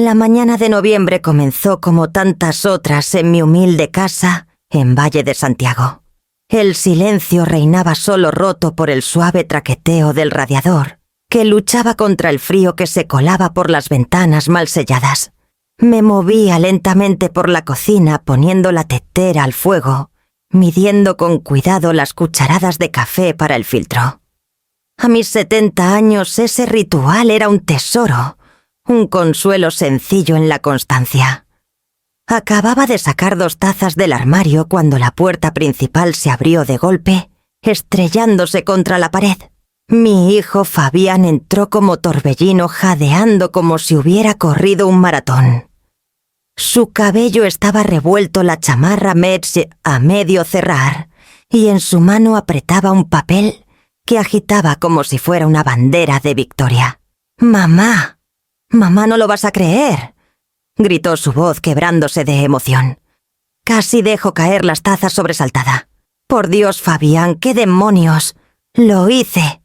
La mañana de noviembre comenzó como tantas otras en mi humilde casa en Valle de Santiago. El silencio reinaba solo roto por el suave traqueteo del radiador, que luchaba contra el frío que se colaba por las ventanas mal selladas. Me movía lentamente por la cocina poniendo la tetera al fuego, midiendo con cuidado las cucharadas de café para el filtro. A mis 70 años ese ritual era un tesoro, un consuelo sencillo en la constancia. Acababa de sacar 2 tazas del armario cuando la puerta principal se abrió de golpe, estrellándose contra la pared. Mi hijo Fabián entró como torbellino jadeando como si hubiera corrido un maratón. Su cabello estaba revuelto, la chamarra a medio cerrar, y en su mano apretaba un papel que agitaba como si fuera una bandera de victoria. «¡Mamá! ¡Mamá, no lo vas a creer!», gritó su voz quebrándose de emoción. Casi dejo caer las tazas sobresaltada. «¡Por Dios, Fabián, qué demonios! ¡Lo hice!»,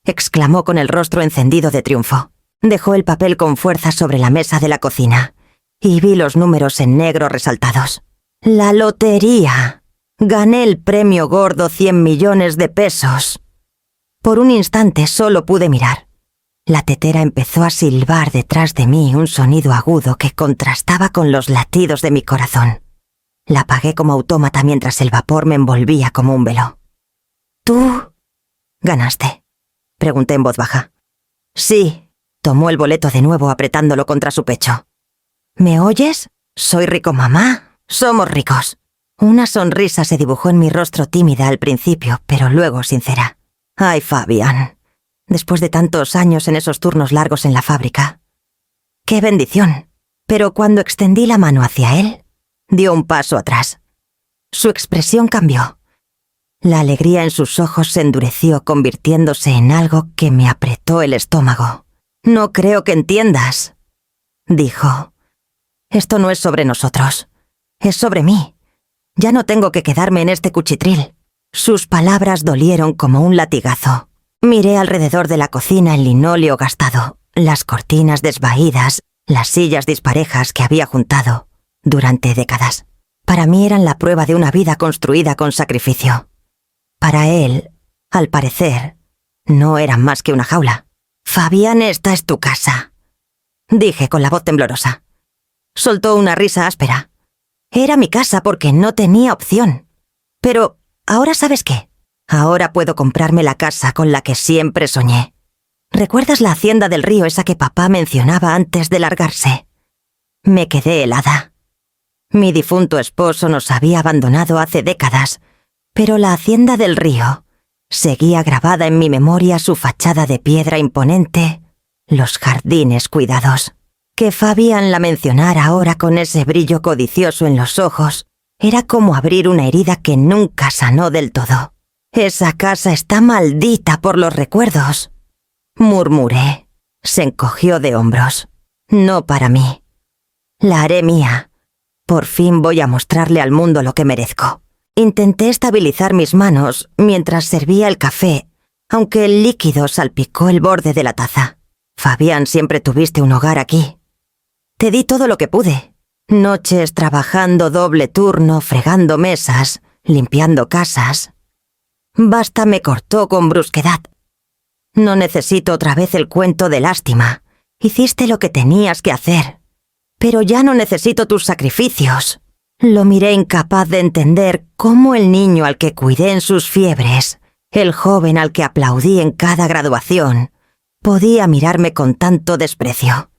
exclamó con el rostro encendido de triunfo. Dejó el papel con fuerza sobre la mesa de la cocina y vi los números en negro resaltados. «¡La lotería! Gané el premio gordo, 100 millones de pesos». Por un instante solo pude mirar. La tetera empezó a silbar detrás de mí un sonido agudo que contrastaba con los latidos de mi corazón. La apagué como autómata mientras el vapor me envolvía como un velo. «¿Tú ganaste?», pregunté en voz baja. «Sí», tomó el boleto de nuevo apretándolo contra su pecho. «¿Me oyes? Soy rico, mamá. Somos ricos». Una sonrisa se dibujó en mi rostro tímida al principio, pero luego sincera. «Ay, Fabián, después de tantos años en esos turnos largos en la fábrica. ¡Qué bendición!». Pero cuando extendí la mano hacia él, dio un paso atrás. Su expresión cambió. La alegría en sus ojos se endureció, convirtiéndose en algo que me apretó el estómago. «No creo que entiendas», dijo. «Esto no es sobre nosotros. Es sobre mí. Ya no tengo que quedarme en este cuchitril». Sus palabras dolieron como un latigazo. Miré alrededor de la cocina el linóleo gastado, las cortinas desvaídas, las sillas disparejas que había juntado durante décadas. Para mí eran la prueba de una vida construida con sacrificio. Para él, al parecer, no eran más que una jaula. «Fabián, esta es tu casa», dije con la voz temblorosa. Soltó una risa áspera. Era mi casa porque no tenía opción. Pero, ¿ahora sabes qué? Ahora puedo comprarme la casa con la que siempre soñé. ¿Recuerdas la hacienda del río, esa que papá mencionaba antes de largarse? Me quedé helada. Mi difunto esposo nos había abandonado hace décadas, pero la hacienda del río seguía grabada en mi memoria, su fachada de piedra imponente, los jardines cuidados. Que Fabián la mencionara ahora con ese brillo codicioso en los ojos era como abrir una herida que nunca sanó del todo. «Esa casa está maldita por los recuerdos», murmuré. Se encogió de hombros. «No para mí. La haré mía. Por fin voy a mostrarle al mundo lo que merezco». Intenté estabilizar mis manos mientras servía el café, aunque el líquido salpicó el borde de la taza. «Fabián, siempre tuviste un hogar aquí. Te di todo lo que pude. Noches trabajando doble turno, fregando mesas, limpiando casas». «Basta», me cortó con brusquedad. «No necesito otra vez el cuento de lástima. Hiciste lo que tenías que hacer. Pero ya no necesito tus sacrificios». Lo miré incapaz de entender cómo el niño al que cuidé en sus fiebres, el joven al que aplaudí en cada graduación, podía mirarme con tanto desprecio.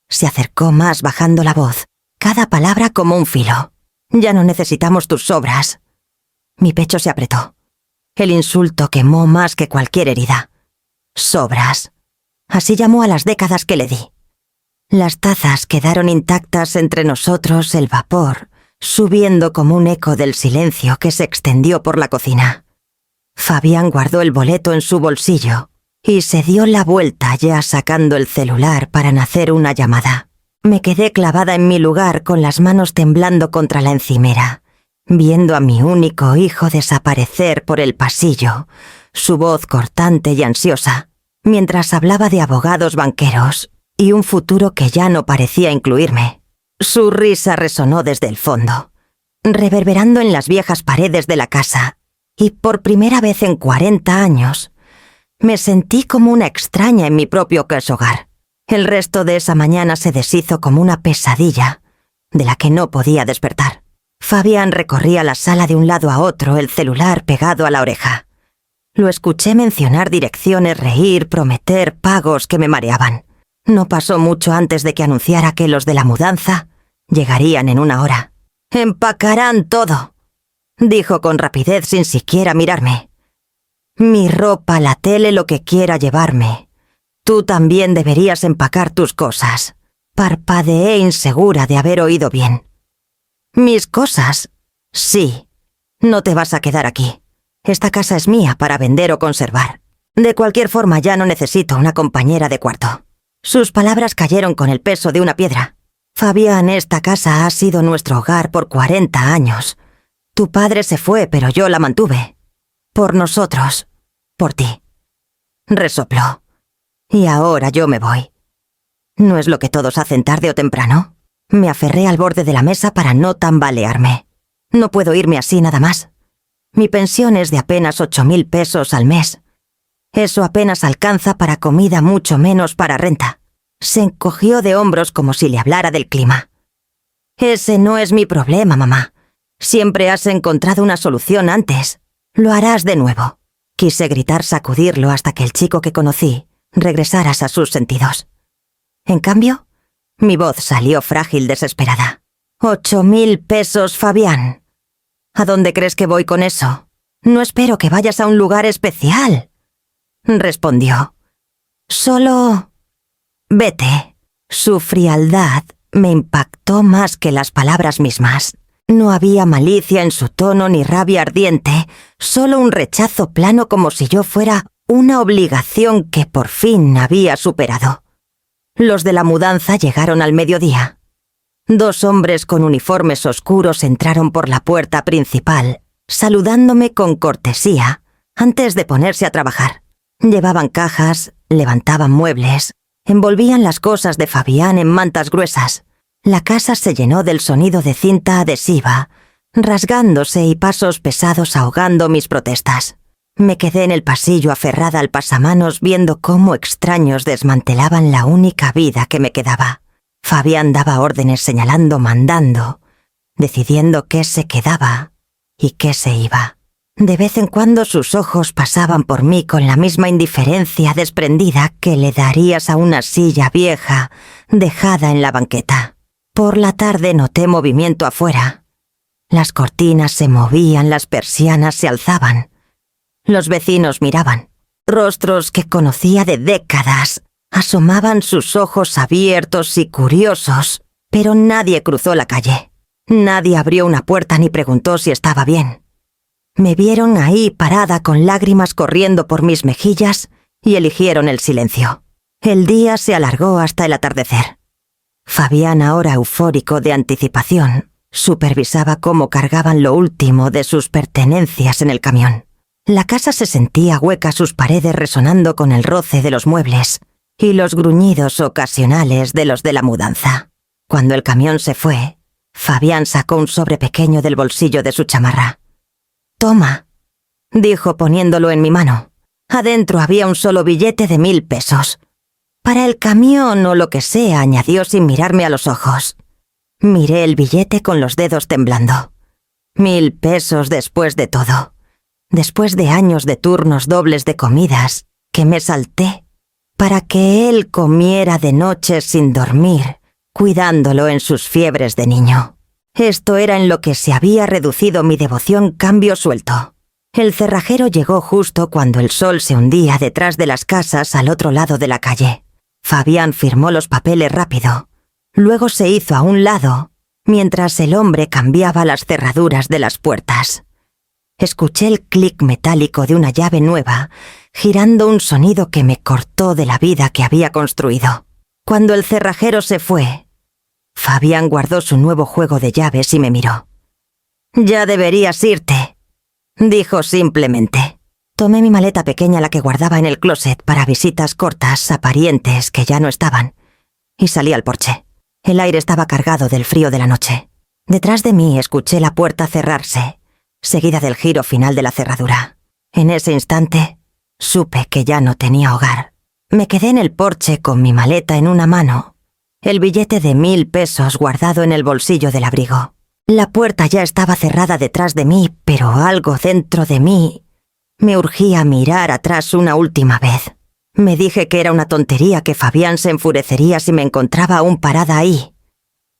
Se acercó más bajando la voz, cada palabra como un filo. «Ya no necesitamos tus obras». Mi pecho se apretó. El insulto quemó más que cualquier herida. «Sobras». Así llamó a las décadas que le di. Las tazas quedaron intactas entre nosotros, el vapor subiendo como un eco del silencio que se extendió por la cocina. Fabián guardó el boleto en su bolsillo y se dio la vuelta, ya sacando el celular para hacer una llamada. Me quedé clavada en mi lugar con las manos temblando contra la encimera, viendo a mi único hijo desaparecer por el pasillo, su voz cortante y ansiosa, mientras hablaba de abogados banqueros y un futuro que ya no parecía incluirme. Su risa resonó desde el fondo, reverberando en las viejas paredes de la casa, y por primera vez en 40 años, me sentí como una extraña en mi propio hogar. El resto de esa mañana se deshizo como una pesadilla, de la que no podía despertar. Fabián recorría la sala de un lado a otro, el celular pegado a la oreja. Lo escuché mencionar direcciones, reír, prometer pagos que me mareaban. No pasó mucho antes de que anunciara que los de la mudanza llegarían en 1 hora. «Empacarán todo», dijo con rapidez sin siquiera mirarme. «Mi ropa, la tele, lo que quiera llevarme. Tú también deberías empacar tus cosas». Parpadeé insegura de haber oído bien. «¿Mis cosas?» «Sí. No te vas a quedar aquí. Esta casa es mía para vender o conservar. De cualquier forma ya no necesito una compañera de cuarto». Sus palabras cayeron con el peso de una piedra. «Fabián, esta casa ha sido nuestro hogar por 40 años. Tu padre se fue, pero yo la mantuve. Por nosotros. Por ti». Resopló. «Y ahora yo me voy. ¿No es lo que todos hacen tarde o temprano?» Me aferré al borde de la mesa para no tambalearme. No puedo irme así nada más. Mi pensión es de apenas 8.000 pesos al mes. Eso apenas alcanza para comida, mucho menos para renta. Se encogió de hombros como si le hablara del clima. «Ese no es mi problema, mamá. Siempre has encontrado una solución antes. Lo harás de nuevo». Quise gritar, sacudirlo hasta que el chico que conocí regresara a sus sentidos. En cambio, mi voz salió frágil, desesperada. «8.000 pesos, Fabián. ¿A dónde crees que voy con eso? No espero que vayas a un lugar especial», respondió. «Solo vete». Su frialdad me impactó más que las palabras mismas. No había malicia en su tono ni rabia ardiente, solo un rechazo plano, como si yo fuera una obligación que por fin había superado. Los de la mudanza llegaron al mediodía. 2 hombres con uniformes oscuros entraron por la puerta principal, saludándome con cortesía antes de ponerse a trabajar. Llevaban cajas, levantaban muebles, envolvían las cosas de Fabián en mantas gruesas. La casa se llenó del sonido de cinta adhesiva, rasgándose, y pasos pesados ahogando mis protestas. Me quedé en el pasillo aferrada al pasamanos viendo cómo extraños desmantelaban la única vida que me quedaba. Fabián daba órdenes, señalando, mandando, decidiendo qué se quedaba y qué se iba. De vez en cuando sus ojos pasaban por mí con la misma indiferencia desprendida que le darías a una silla vieja dejada en la banqueta. Por la tarde noté movimiento afuera. Las cortinas se movían, las persianas se alzaban. Los vecinos miraban. Rostros que conocía de décadas asomaban sus ojos abiertos y curiosos, pero nadie cruzó la calle. Nadie abrió una puerta ni preguntó si estaba bien. Me vieron ahí parada con lágrimas corriendo por mis mejillas y eligieron el silencio. El día se alargó hasta el atardecer. Fabián, ahora eufórico de anticipación, supervisaba cómo cargaban lo último de sus pertenencias en el camión. La casa se sentía hueca, sus paredes resonando con el roce de los muebles y los gruñidos ocasionales de los de la mudanza. Cuando el camión se fue, Fabián sacó un sobre pequeño del bolsillo de su chamarra. «Toma», dijo poniéndolo en mi mano. Adentro había un solo billete de 1.000 pesos. «Para el camión o lo que sea», añadió sin mirarme a los ojos. Miré el billete con los dedos temblando. 1.000 pesos después de todo. Después de años de turnos dobles de comidas que me salté para que él comiera de noche sin dormir, cuidándolo en sus fiebres de niño. Esto era en lo que se había reducido mi devoción cambio suelto. El cerrajero llegó justo cuando el sol se hundía detrás de las casas al otro lado de la calle. Fabián firmó los papeles rápido. Luego se hizo a un lado, mientras el hombre cambiaba las cerraduras de las puertas. Escuché el clic metálico de una llave nueva, girando, un sonido que me cortó de la vida que había construido. Cuando el cerrajero se fue, Fabián guardó su nuevo juego de llaves y me miró. «Ya deberías irte», dijo simplemente. Tomé mi maleta pequeña, la que guardaba en el closet para visitas cortas a parientes que ya no estaban, y salí al porche. El aire estaba cargado del frío de la noche. Detrás de mí escuché la puerta cerrarse, seguida del giro final de la cerradura. En ese instante, supe que ya no tenía hogar. Me quedé en el porche con mi maleta en una mano, el billete de 1000 pesos guardado en el bolsillo del abrigo. La puerta ya estaba cerrada detrás de mí, pero algo dentro de mí me urgía mirar atrás una última vez. Me dije que era una tontería, que Fabián se enfurecería si me encontraba aún parada ahí.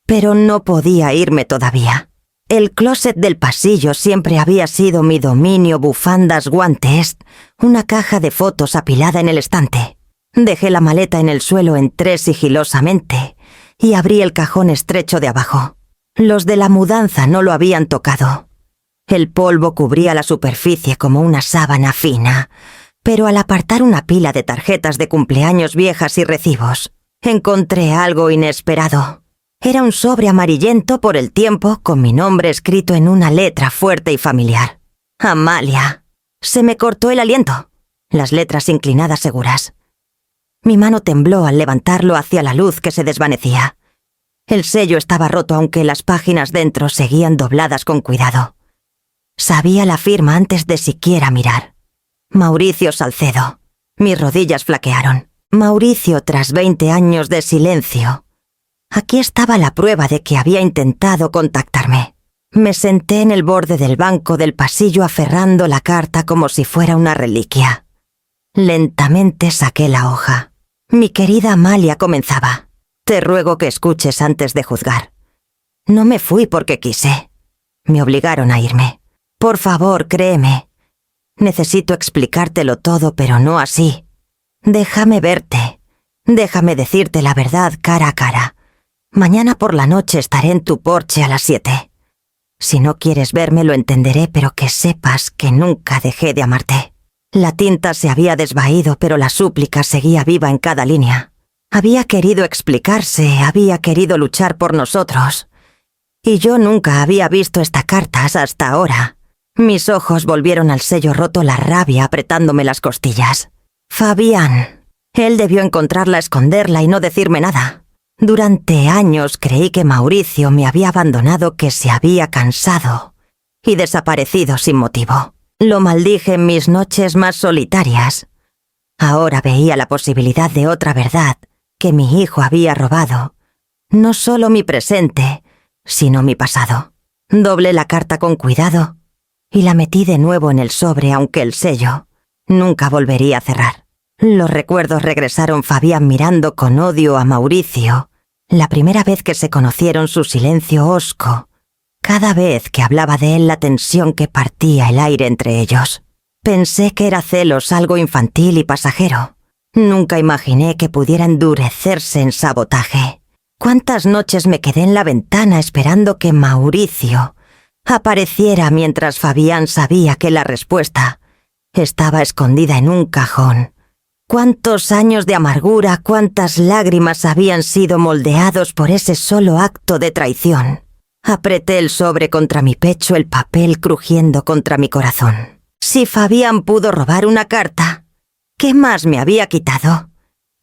Pero no podía irme todavía. El closet del pasillo siempre había sido mi dominio: bufandas, guantes, una caja de fotos apilada en el estante. Dejé la maleta en el suelo, entré sigilosamente y abrí el cajón estrecho de abajo. Los de la mudanza no lo habían tocado. El polvo cubría la superficie como una sábana fina, pero al apartar una pila de tarjetas de cumpleaños viejas y recibos, encontré algo inesperado. Era un sobre amarillento por el tiempo con mi nombre escrito en una letra fuerte y familiar. Amalia. Se me cortó el aliento. Las letras inclinadas seguras. Mi mano tembló al levantarlo hacia la luz que se desvanecía. El sello estaba roto, aunque las páginas dentro seguían dobladas con cuidado. Sabía la firma antes de siquiera mirar. Mauricio Salcedo. Mis rodillas flaquearon. Mauricio, tras 20 años de silencio. Aquí estaba la prueba de que había intentado contactarme. Me senté en el borde del banco del pasillo aferrando la carta como si fuera una reliquia. Lentamente saqué la hoja. Mi querida Amalia, comenzaba. Te ruego que escuches antes de juzgar. No me fui porque quise. Me obligaron a irme. Por favor, créeme. Necesito explicártelo todo, pero no así. Déjame verte. Déjame decirte la verdad cara a cara. Mañana por la noche estaré en tu porche a las 7. Si no quieres verme lo entenderé, pero que sepas que nunca dejé de amarte. La tinta se había desvaído, pero la súplica seguía viva en cada línea. Había querido explicarse, había querido luchar por nosotros. Y yo nunca había visto esta carta hasta ahora. Mis ojos volvieron al sello roto, la rabia apretándome las costillas. Fabián. Él debió encontrarla, esconderla y no decirme nada. Durante años creí que Mauricio me había abandonado, que se había cansado y desaparecido sin motivo. Lo maldije en mis noches más solitarias. Ahora veía la posibilidad de otra verdad, que mi hijo había robado. No solo mi presente, sino mi pasado. Doblé la carta con cuidado y la metí de nuevo en el sobre, aunque el sello nunca volvería a cerrar. Los recuerdos regresaron. Fabián mirando con odio a Mauricio. La primera vez que se conocieron, su silencio hosco. Cada vez que hablaba de él, la tensión que partía el aire entre ellos. Pensé que era celos, algo infantil y pasajero. Nunca imaginé que pudiera endurecerse en sabotaje. ¿Cuántas noches me quedé en la ventana esperando que Mauricio apareciera, mientras Fabián sabía que la respuesta estaba escondida en un cajón? ¿Cuántos años de amargura, cuántas lágrimas habían sido moldeados por ese solo acto de traición? Apreté el sobre contra mi pecho, el papel crujiendo contra mi corazón. Si Fabián pudo robar una carta, ¿qué más me había quitado?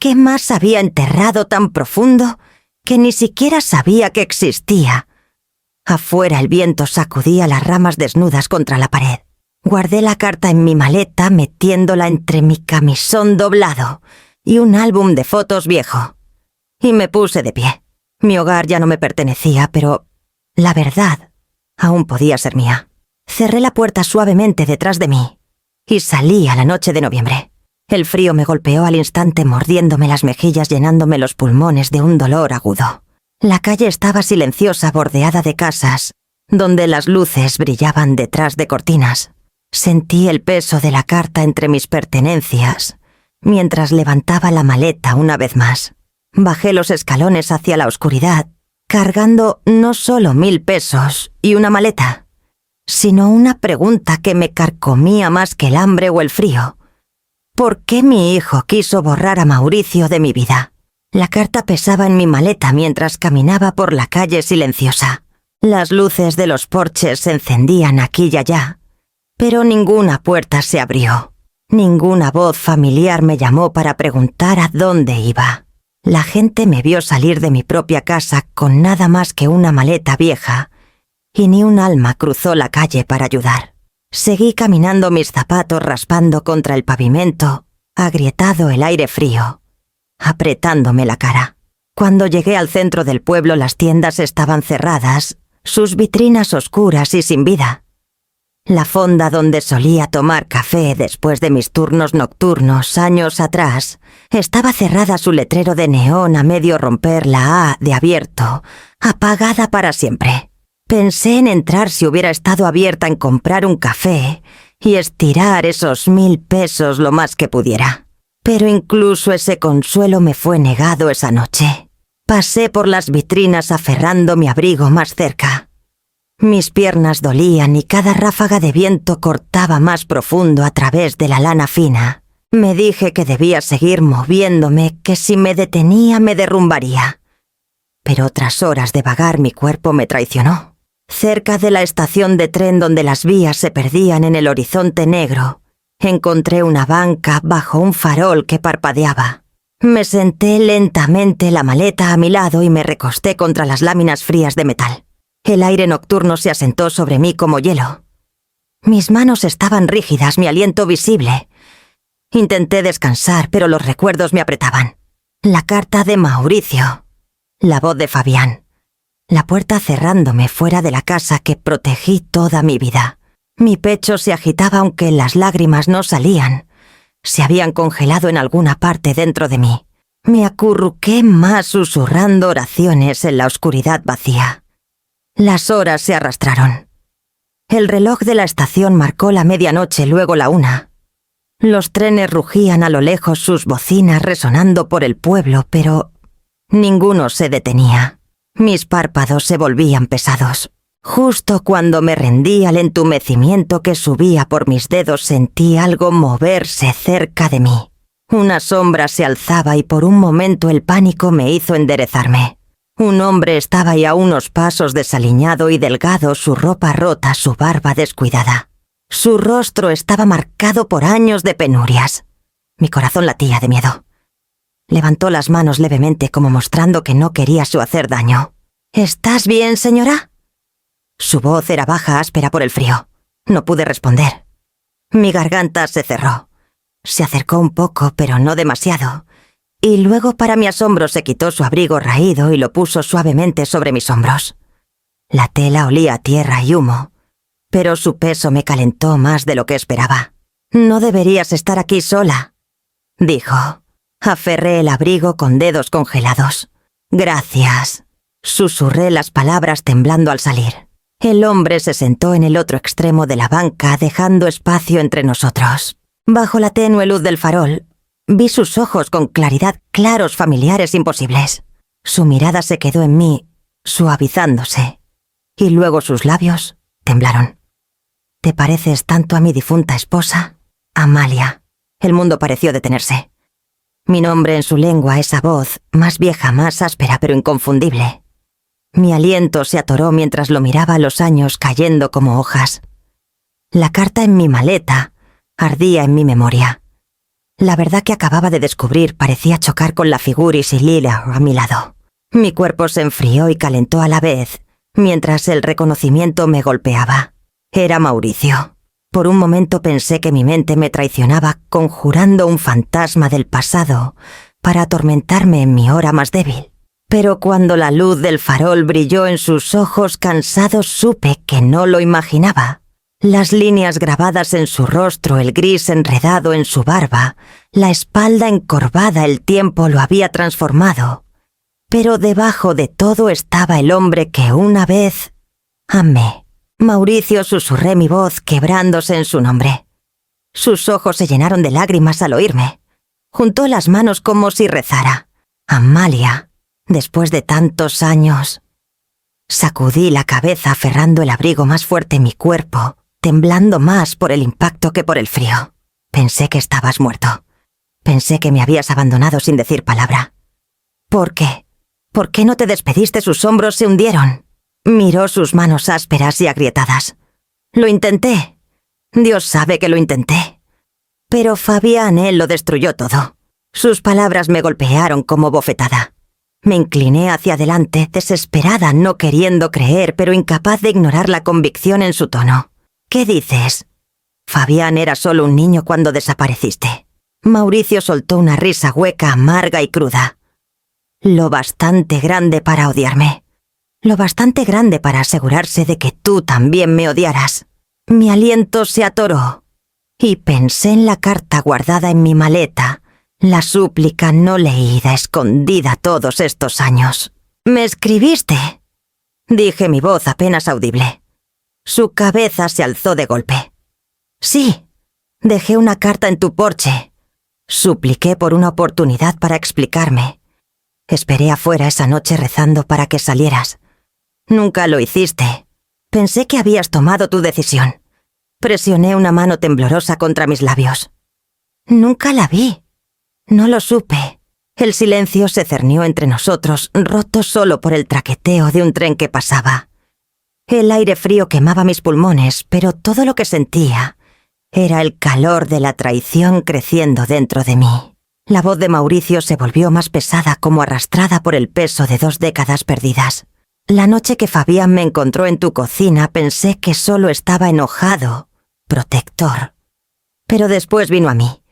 ¿Qué más había enterrado tan profundo que ni siquiera sabía que existía? Afuera el viento sacudía las ramas desnudas contra la pared. Guardé la carta en mi maleta, metiéndola entre mi camisón doblado y un álbum de fotos viejo. Y me puse de pie. Mi hogar ya no me pertenecía, pero la verdad aún podía ser mía. Cerré la puerta suavemente detrás de mí y salí a la noche de noviembre. El frío me golpeó al instante, mordiéndome las mejillas, llenándome los pulmones de un dolor agudo. La calle estaba silenciosa, bordeada de casas, donde las luces brillaban detrás de cortinas. Sentí el peso de la carta entre mis pertenencias, mientras levantaba la maleta una vez más. Bajé los escalones hacia la oscuridad, cargando no solo 1000 pesos y una maleta, sino una pregunta que me carcomía más que el hambre o el frío. ¿Por qué mi hijo quiso borrar a Mauricio de mi vida? La carta pesaba en mi maleta mientras caminaba por la calle silenciosa. Las luces de los porches se encendían aquí y allá, pero ninguna puerta se abrió. Ninguna voz familiar me llamó para preguntar a dónde iba. La gente me vio salir de mi propia casa con nada más que una maleta vieja, y ni un alma cruzó la calle para ayudar. Seguí caminando, mis zapatos raspando contra el pavimento, agrietado el aire frío, apretándome la cara. Cuando llegué al centro del pueblo, las tiendas estaban cerradas, sus vitrinas oscuras y sin vida. La fonda donde solía tomar café después de mis turnos nocturnos años atrás estaba cerrada, su letrero de neón a medio romper, la A de abierto, apagada para siempre. Pensé en entrar si hubiera estado abierta, en comprar un café y estirar esos 1000 pesos lo más que pudiera. Pero incluso ese consuelo me fue negado esa noche. Pasé por las vitrinas aferrando mi abrigo más cerca. Mis piernas dolían y cada ráfaga de viento cortaba más profundo a través de la lana fina. Me dije que debía seguir moviéndome, que si me detenía me derrumbaría. Pero tras horas de vagar mi cuerpo me traicionó. Cerca de la estación de tren donde las vías se perdían en el horizonte negro, encontré una banca bajo un farol que parpadeaba. Me senté lentamente, la maleta a mi lado, y me recosté contra las láminas frías de metal. El aire nocturno se asentó sobre mí como hielo. Mis manos estaban rígidas, mi aliento visible. Intenté descansar, pero los recuerdos me apretaban. La carta de Mauricio, la voz de Fabián, la puerta cerrándome fuera de la casa que protegí toda mi vida. Mi pecho se agitaba aunque las lágrimas no salían. Se habían congelado en alguna parte dentro de mí. Me acurruqué más, susurrando oraciones en la oscuridad vacía. Las horas se arrastraron. El reloj de la estación marcó la medianoche, luego la 1. Los trenes rugían a lo lejos, sus bocinas resonando por el pueblo, pero ninguno se detenía. Mis párpados se volvían pesados. Justo cuando me rendí al entumecimiento que subía por mis dedos, sentí algo moverse cerca de mí. Una sombra se alzaba y por un momento el pánico me hizo enderezarme. Un hombre estaba ya a unos pasos, desaliñado y delgado, su ropa rota, su barba descuidada. Su rostro estaba marcado por años de penurias. Mi corazón latía de miedo. Levantó las manos levemente, como mostrando que no quería su hacer daño. ¿Estás bien, señora? Su voz era baja, áspera por el frío. No pude responder. Mi garganta se cerró. Se acercó un poco, pero no demasiado. Y luego, para mi asombro, se quitó su abrigo raído y lo puso suavemente sobre mis hombros. La tela olía a tierra y humo, pero su peso me calentó más de lo que esperaba. «No deberías estar aquí sola», dijo. Aferré el abrigo con dedos congelados. «Gracias», susurré las palabras temblando al salir. El hombre se sentó en el otro extremo de la banca, dejando espacio entre nosotros. Bajo la tenue luz del farol, vi sus ojos con claridad, claros, familiares, imposibles. Su mirada se quedó en mí, suavizándose, y luego sus labios temblaron. «¿Te pareces tanto a mi difunta esposa, Amalia?» El mundo pareció detenerse. Mi nombre en su lengua, esa voz, más vieja, más áspera, pero inconfundible. Mi aliento se atoró mientras lo miraba, los años cayendo como hojas. La carta en mi maleta ardía en mi memoria. La verdad que acababa de descubrir parecía chocar con la figuris y Lila a mi lado. Mi cuerpo se enfrió y calentó a la vez, mientras el reconocimiento me golpeaba. Era Mauricio. Por un momento pensé que mi mente me traicionaba, conjurando un fantasma del pasado para atormentarme en mi hora más débil. Pero cuando la luz del farol brilló en sus ojos cansados, supe que no lo imaginaba. Las líneas grabadas en su rostro, el gris enredado en su barba, la espalda encorvada, el tiempo lo había transformado. Pero debajo de todo estaba el hombre que una vez amé. Mauricio, susurré mi voz, quebrándose en su nombre. Sus ojos se llenaron de lágrimas al oírme. Juntó las manos como si rezara. Amalia, después de tantos años. Sacudí la cabeza aferrando el abrigo más fuerte en mi cuerpo, temblando más por el impacto que por el frío. Pensé que estabas muerto. Pensé que me habías abandonado sin decir palabra. ¿Por qué? ¿Por qué no te despediste? Sus hombros se hundieron. Miró sus manos ásperas y agrietadas. Lo intenté. Dios sabe que lo intenté. Pero Fabián, él lo destruyó todo. Sus palabras me golpearon como bofetada. Me incliné hacia adelante, desesperada, no queriendo creer, pero incapaz de ignorar la convicción en su tono. ¿Qué dices? Fabián era solo un niño cuando desapareciste. Mauricio soltó una risa hueca, amarga y cruda. Lo bastante grande para odiarme. Lo bastante grande para asegurarse de que tú también me odiaras. Mi aliento se atoró y pensé en la carta guardada en mi maleta, la súplica no leída, escondida todos estos años. «¿Me escribiste?», dije, mi voz apenas audible. Su cabeza se alzó de golpe. «Sí, dejé una carta en tu porche». Supliqué por una oportunidad para explicarme. Esperé afuera esa noche rezando para que salieras. Nunca lo hiciste. Pensé que habías tomado tu decisión. Presioné una mano temblorosa contra mis labios. Nunca la vi. No lo supe. El silencio se cernió entre nosotros, roto solo por el traqueteo de un tren que pasaba. El aire frío quemaba mis pulmones, pero todo lo que sentía era el calor de la traición creciendo dentro de mí. La voz de Mauricio se volvió más pesada, como arrastrada por el peso de 2 décadas perdidas. La noche que Fabián me encontró en tu cocina pensé que solo estaba enojado, protector. Pero después vino a mí.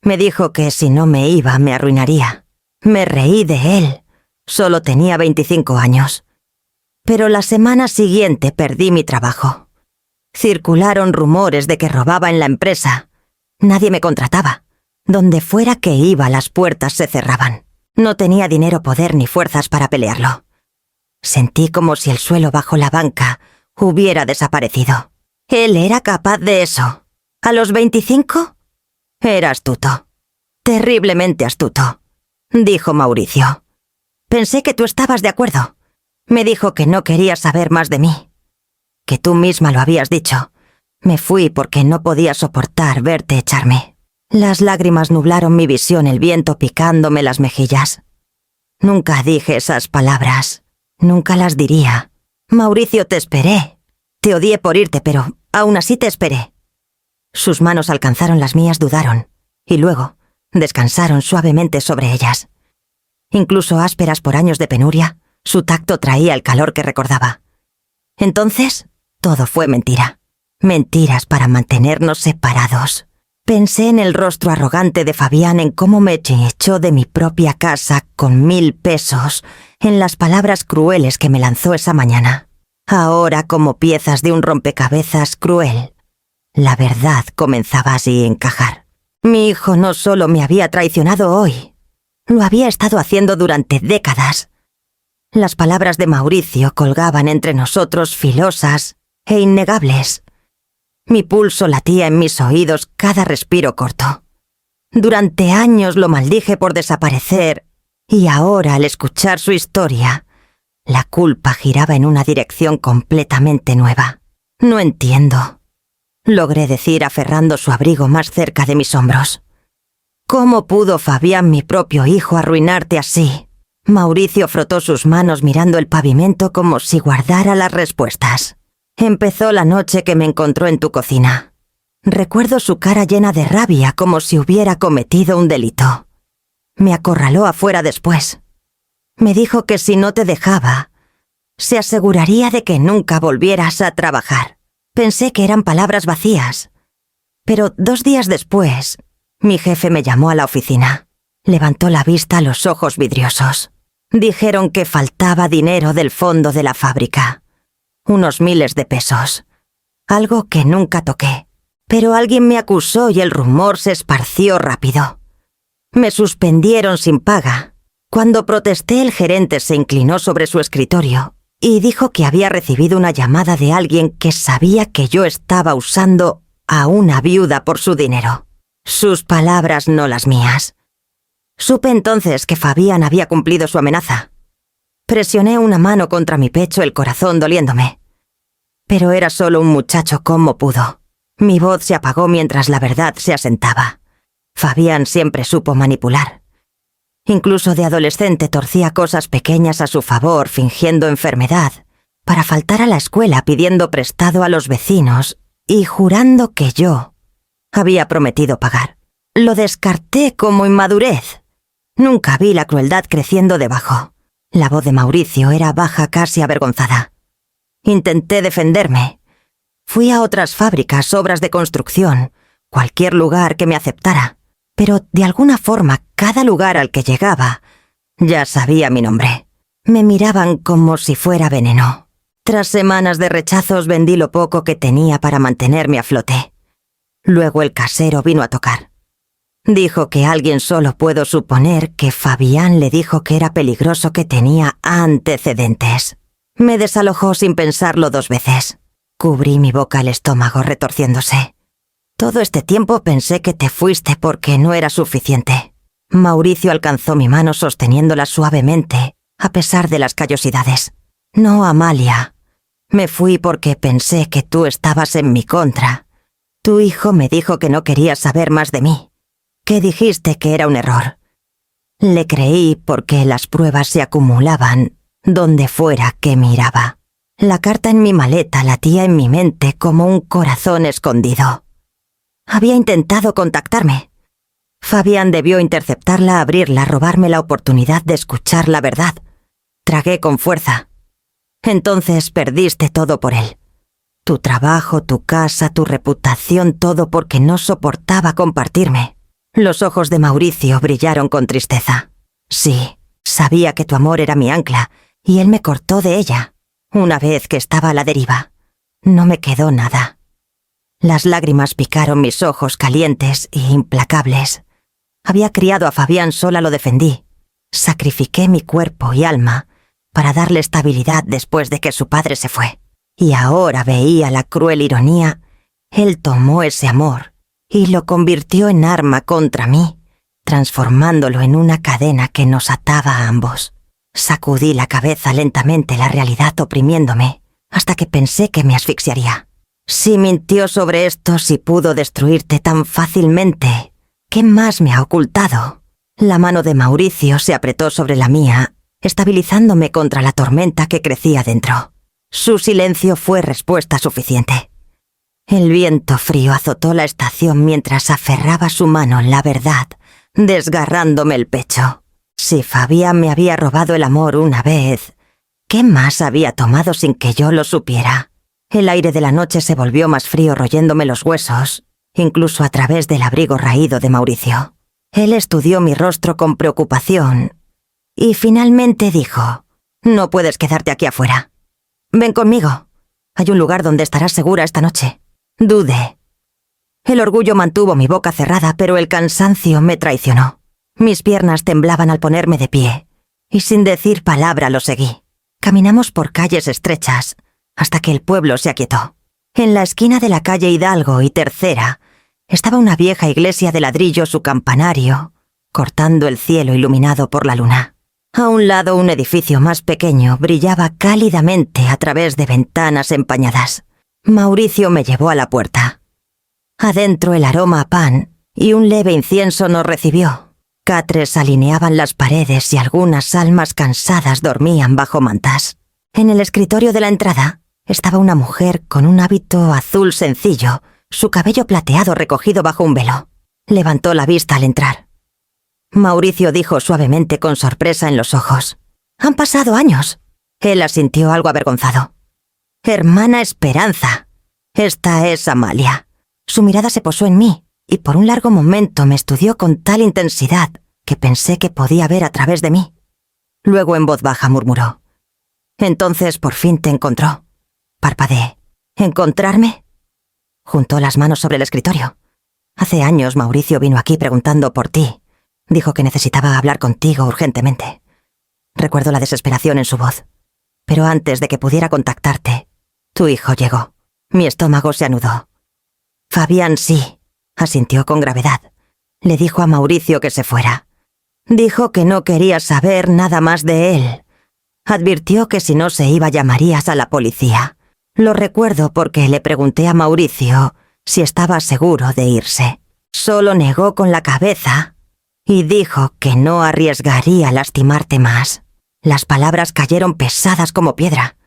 Me dijo que si no me iba me arruinaría. Me reí de él. Solo tenía 25 años. Pero la semana siguiente perdí mi trabajo. Circularon rumores de que robaba en la empresa. Nadie me contrataba. Donde fuera que iba, las puertas se cerraban. No tenía dinero, poder ni fuerzas para pelearlo. Sentí como si el suelo bajo la banca hubiera desaparecido. Él era capaz de eso. ¿A los 25? Era astuto. Terriblemente astuto, dijo Mauricio. Pensé que tú estabas de acuerdo. Me dijo que no quería saber más de mí. Que tú misma lo habías dicho. Me fui porque no podía soportar verte echarme. Las lágrimas nublaron mi visión, el viento picándome las mejillas. Nunca dije esas palabras. Nunca las diría. Mauricio, te esperé. Te odié por irte, pero aún así te esperé. Sus manos alcanzaron las mías, dudaron, y luego descansaron suavemente sobre ellas. Incluso ásperas por años de penuria, su tacto traía el calor que recordaba. Entonces, todo fue mentira. Mentiras para mantenernos separados. Pensé en el rostro arrogante de Fabián, en cómo me echó de mi propia casa con 1000 pesos, en las palabras crueles que me lanzó esa mañana. Ahora, como piezas de un rompecabezas cruel, la verdad comenzaba así a encajar. Mi hijo no solo me había traicionado hoy, lo había estado haciendo durante décadas. Las palabras de Mauricio colgaban entre nosotros filosas e innegables. Mi pulso latía en mis oídos cada respiro corto. Durante años lo maldije por desaparecer, y ahora, al escuchar su historia, la culpa giraba en una dirección completamente nueva. No entiendo, logré decir aferrando su abrigo más cerca de mis hombros. ¿Cómo pudo Fabián, mi propio hijo, arruinarte así? Mauricio frotó sus manos mirando el pavimento como si guardara las respuestas. Empezó la noche que me encontró en tu cocina. Recuerdo su cara llena de rabia, como si hubiera cometido un delito. Me acorraló afuera después. Me dijo que si no te dejaba, se aseguraría de que nunca volvieras a trabajar. Pensé que eran palabras vacías. Pero 2 días después, mi jefe me llamó a la oficina. Levantó la vista a los ojos vidriosos. Dijeron que faltaba dinero del fondo de la fábrica. Unos miles de pesos. Algo que nunca toqué. Pero alguien me acusó y el rumor se esparció rápido. Me suspendieron sin paga. Cuando protesté, el gerente se inclinó sobre su escritorio y dijo que había recibido una llamada de alguien que sabía que yo estaba usando a una viuda por su dinero. Sus palabras, no las mías. Supe entonces que Fabián había cumplido su amenaza. Presioné una mano contra mi pecho, el corazón doliéndome. Pero era solo un muchacho, como pudo. Mi voz se apagó mientras la verdad se asentaba. Fabián siempre supo manipular. Incluso de adolescente torcía cosas pequeñas a su favor, fingiendo enfermedad, para faltar a la escuela, pidiendo prestado a los vecinos y jurando que yo había prometido pagar. lo descarté como inmadurez. Nunca vi la crueldad creciendo debajo. La voz de Mauricio era baja, casi avergonzada. Intenté defenderme. Fui a otras fábricas, obras de construcción, cualquier lugar que me aceptara. Pero de alguna forma, cada lugar al que llegaba ya sabía mi nombre. Me miraban como si fuera veneno. Tras semanas de rechazos vendí lo poco que tenía para mantenerme a flote. Luego el casero vino a tocar. Dijo que alguien, solo puedo suponer que Fabián, le dijo que era peligroso, que tenía antecedentes. Me desalojó sin pensarlo 2 veces. Cubrí mi boca, el estómago retorciéndose. Todo este tiempo pensé que te fuiste porque no era suficiente. Mauricio alcanzó mi mano sosteniéndola suavemente, a pesar de las callosidades. No, Amalia. Me fui porque pensé que tú estabas en mi contra. Tu hijo me dijo que no querías saber más de mí, que dijiste que era un error. Le creí porque las pruebas se acumulaban donde fuera que miraba. La carta en mi maleta latía en mi mente como un corazón escondido. Había intentado contactarme. Fabián debió interceptarla, abrirla, robarme la oportunidad de escuchar la verdad. Tragué con fuerza. Entonces perdiste todo por él. Tu trabajo, tu casa, tu reputación, todo porque no soportaba compartirme. Los ojos de Mauricio brillaron con tristeza. Sí, sabía que tu amor era mi ancla, y él me cortó de ella. Una vez que estaba a la deriva, no me quedó nada. Las lágrimas picaron mis ojos calientes e implacables. Había criado a Fabián, sola lo defendí. Sacrifiqué mi cuerpo y alma para darle estabilidad después de que su padre se fue. Y ahora veía la cruel ironía. Él tomó ese amor y lo convirtió en arma contra mí, transformándolo en una cadena que nos ataba a ambos. Sacudí la cabeza lentamente, la realidad oprimiéndome, hasta que pensé que me asfixiaría. Si mintió sobre esto, si pudo destruirte tan fácilmente, ¿qué más me ha ocultado? La mano de Mauricio se apretó sobre la mía, estabilizándome contra la tormenta que crecía dentro. Su silencio fue respuesta suficiente. El viento frío azotó la estación mientras aferraba su mano la verdad, desgarrándome el pecho. Si Fabián me había robado el amor una vez, ¿qué más había tomado sin que yo lo supiera? El aire de la noche se volvió más frío, royéndome los huesos, incluso a través del abrigo raído de Mauricio. Él estudió mi rostro con preocupación y finalmente dijo: «No puedes quedarte aquí afuera. Ven conmigo. Hay un lugar donde estarás segura esta noche». Dudé. El orgullo mantuvo mi boca cerrada, pero el cansancio me traicionó. Mis piernas temblaban al ponerme de pie, y sin decir palabra lo seguí. Caminamos por calles estrechas, hasta que el pueblo se aquietó. En la esquina de la calle Hidalgo y Tercera estaba una vieja iglesia de ladrillo, su campanario cortando el cielo iluminado por la luna. A un lado, un edificio más pequeño brillaba cálidamente a través de ventanas empañadas. Mauricio me llevó a la puerta. Adentro, el aroma a pan y un leve incienso nos recibió. Catres alineaban las paredes y algunas almas cansadas dormían bajo mantas. En el escritorio de la entrada estaba una mujer con un hábito azul sencillo, su cabello plateado recogido bajo un velo. Levantó la vista al entrar. Mauricio dijo suavemente, con sorpresa en los ojos: «Han pasado años». Él asintió algo avergonzado. «Hermana Esperanza, esta es Amalia». Su mirada se posó en mí y por un largo momento me estudió con tal intensidad que pensé que podía ver a través de mí. Luego, en voz baja, murmuró: «Entonces por fin te encontró». Parpadeé. «¿Encontrarme?». Juntó las manos sobre el escritorio. «Hace años Mauricio vino aquí preguntando por ti. Dijo que necesitaba hablar contigo urgentemente». Recuerdo la desesperación en su voz. «Pero antes de que pudiera contactarte, tu hijo llegó». Mi estómago se anudó. «Fabián sí», asintió con gravedad. Le dijo a Mauricio que se fuera. Dijo que no quería saber nada más de él. Advirtió que si no se iba llamarías a la policía. Lo recuerdo porque le pregunté a Mauricio si estaba seguro de irse. Solo negó con la cabeza y dijo que no arriesgaría lastimarte más. Las palabras cayeron pesadas como piedra.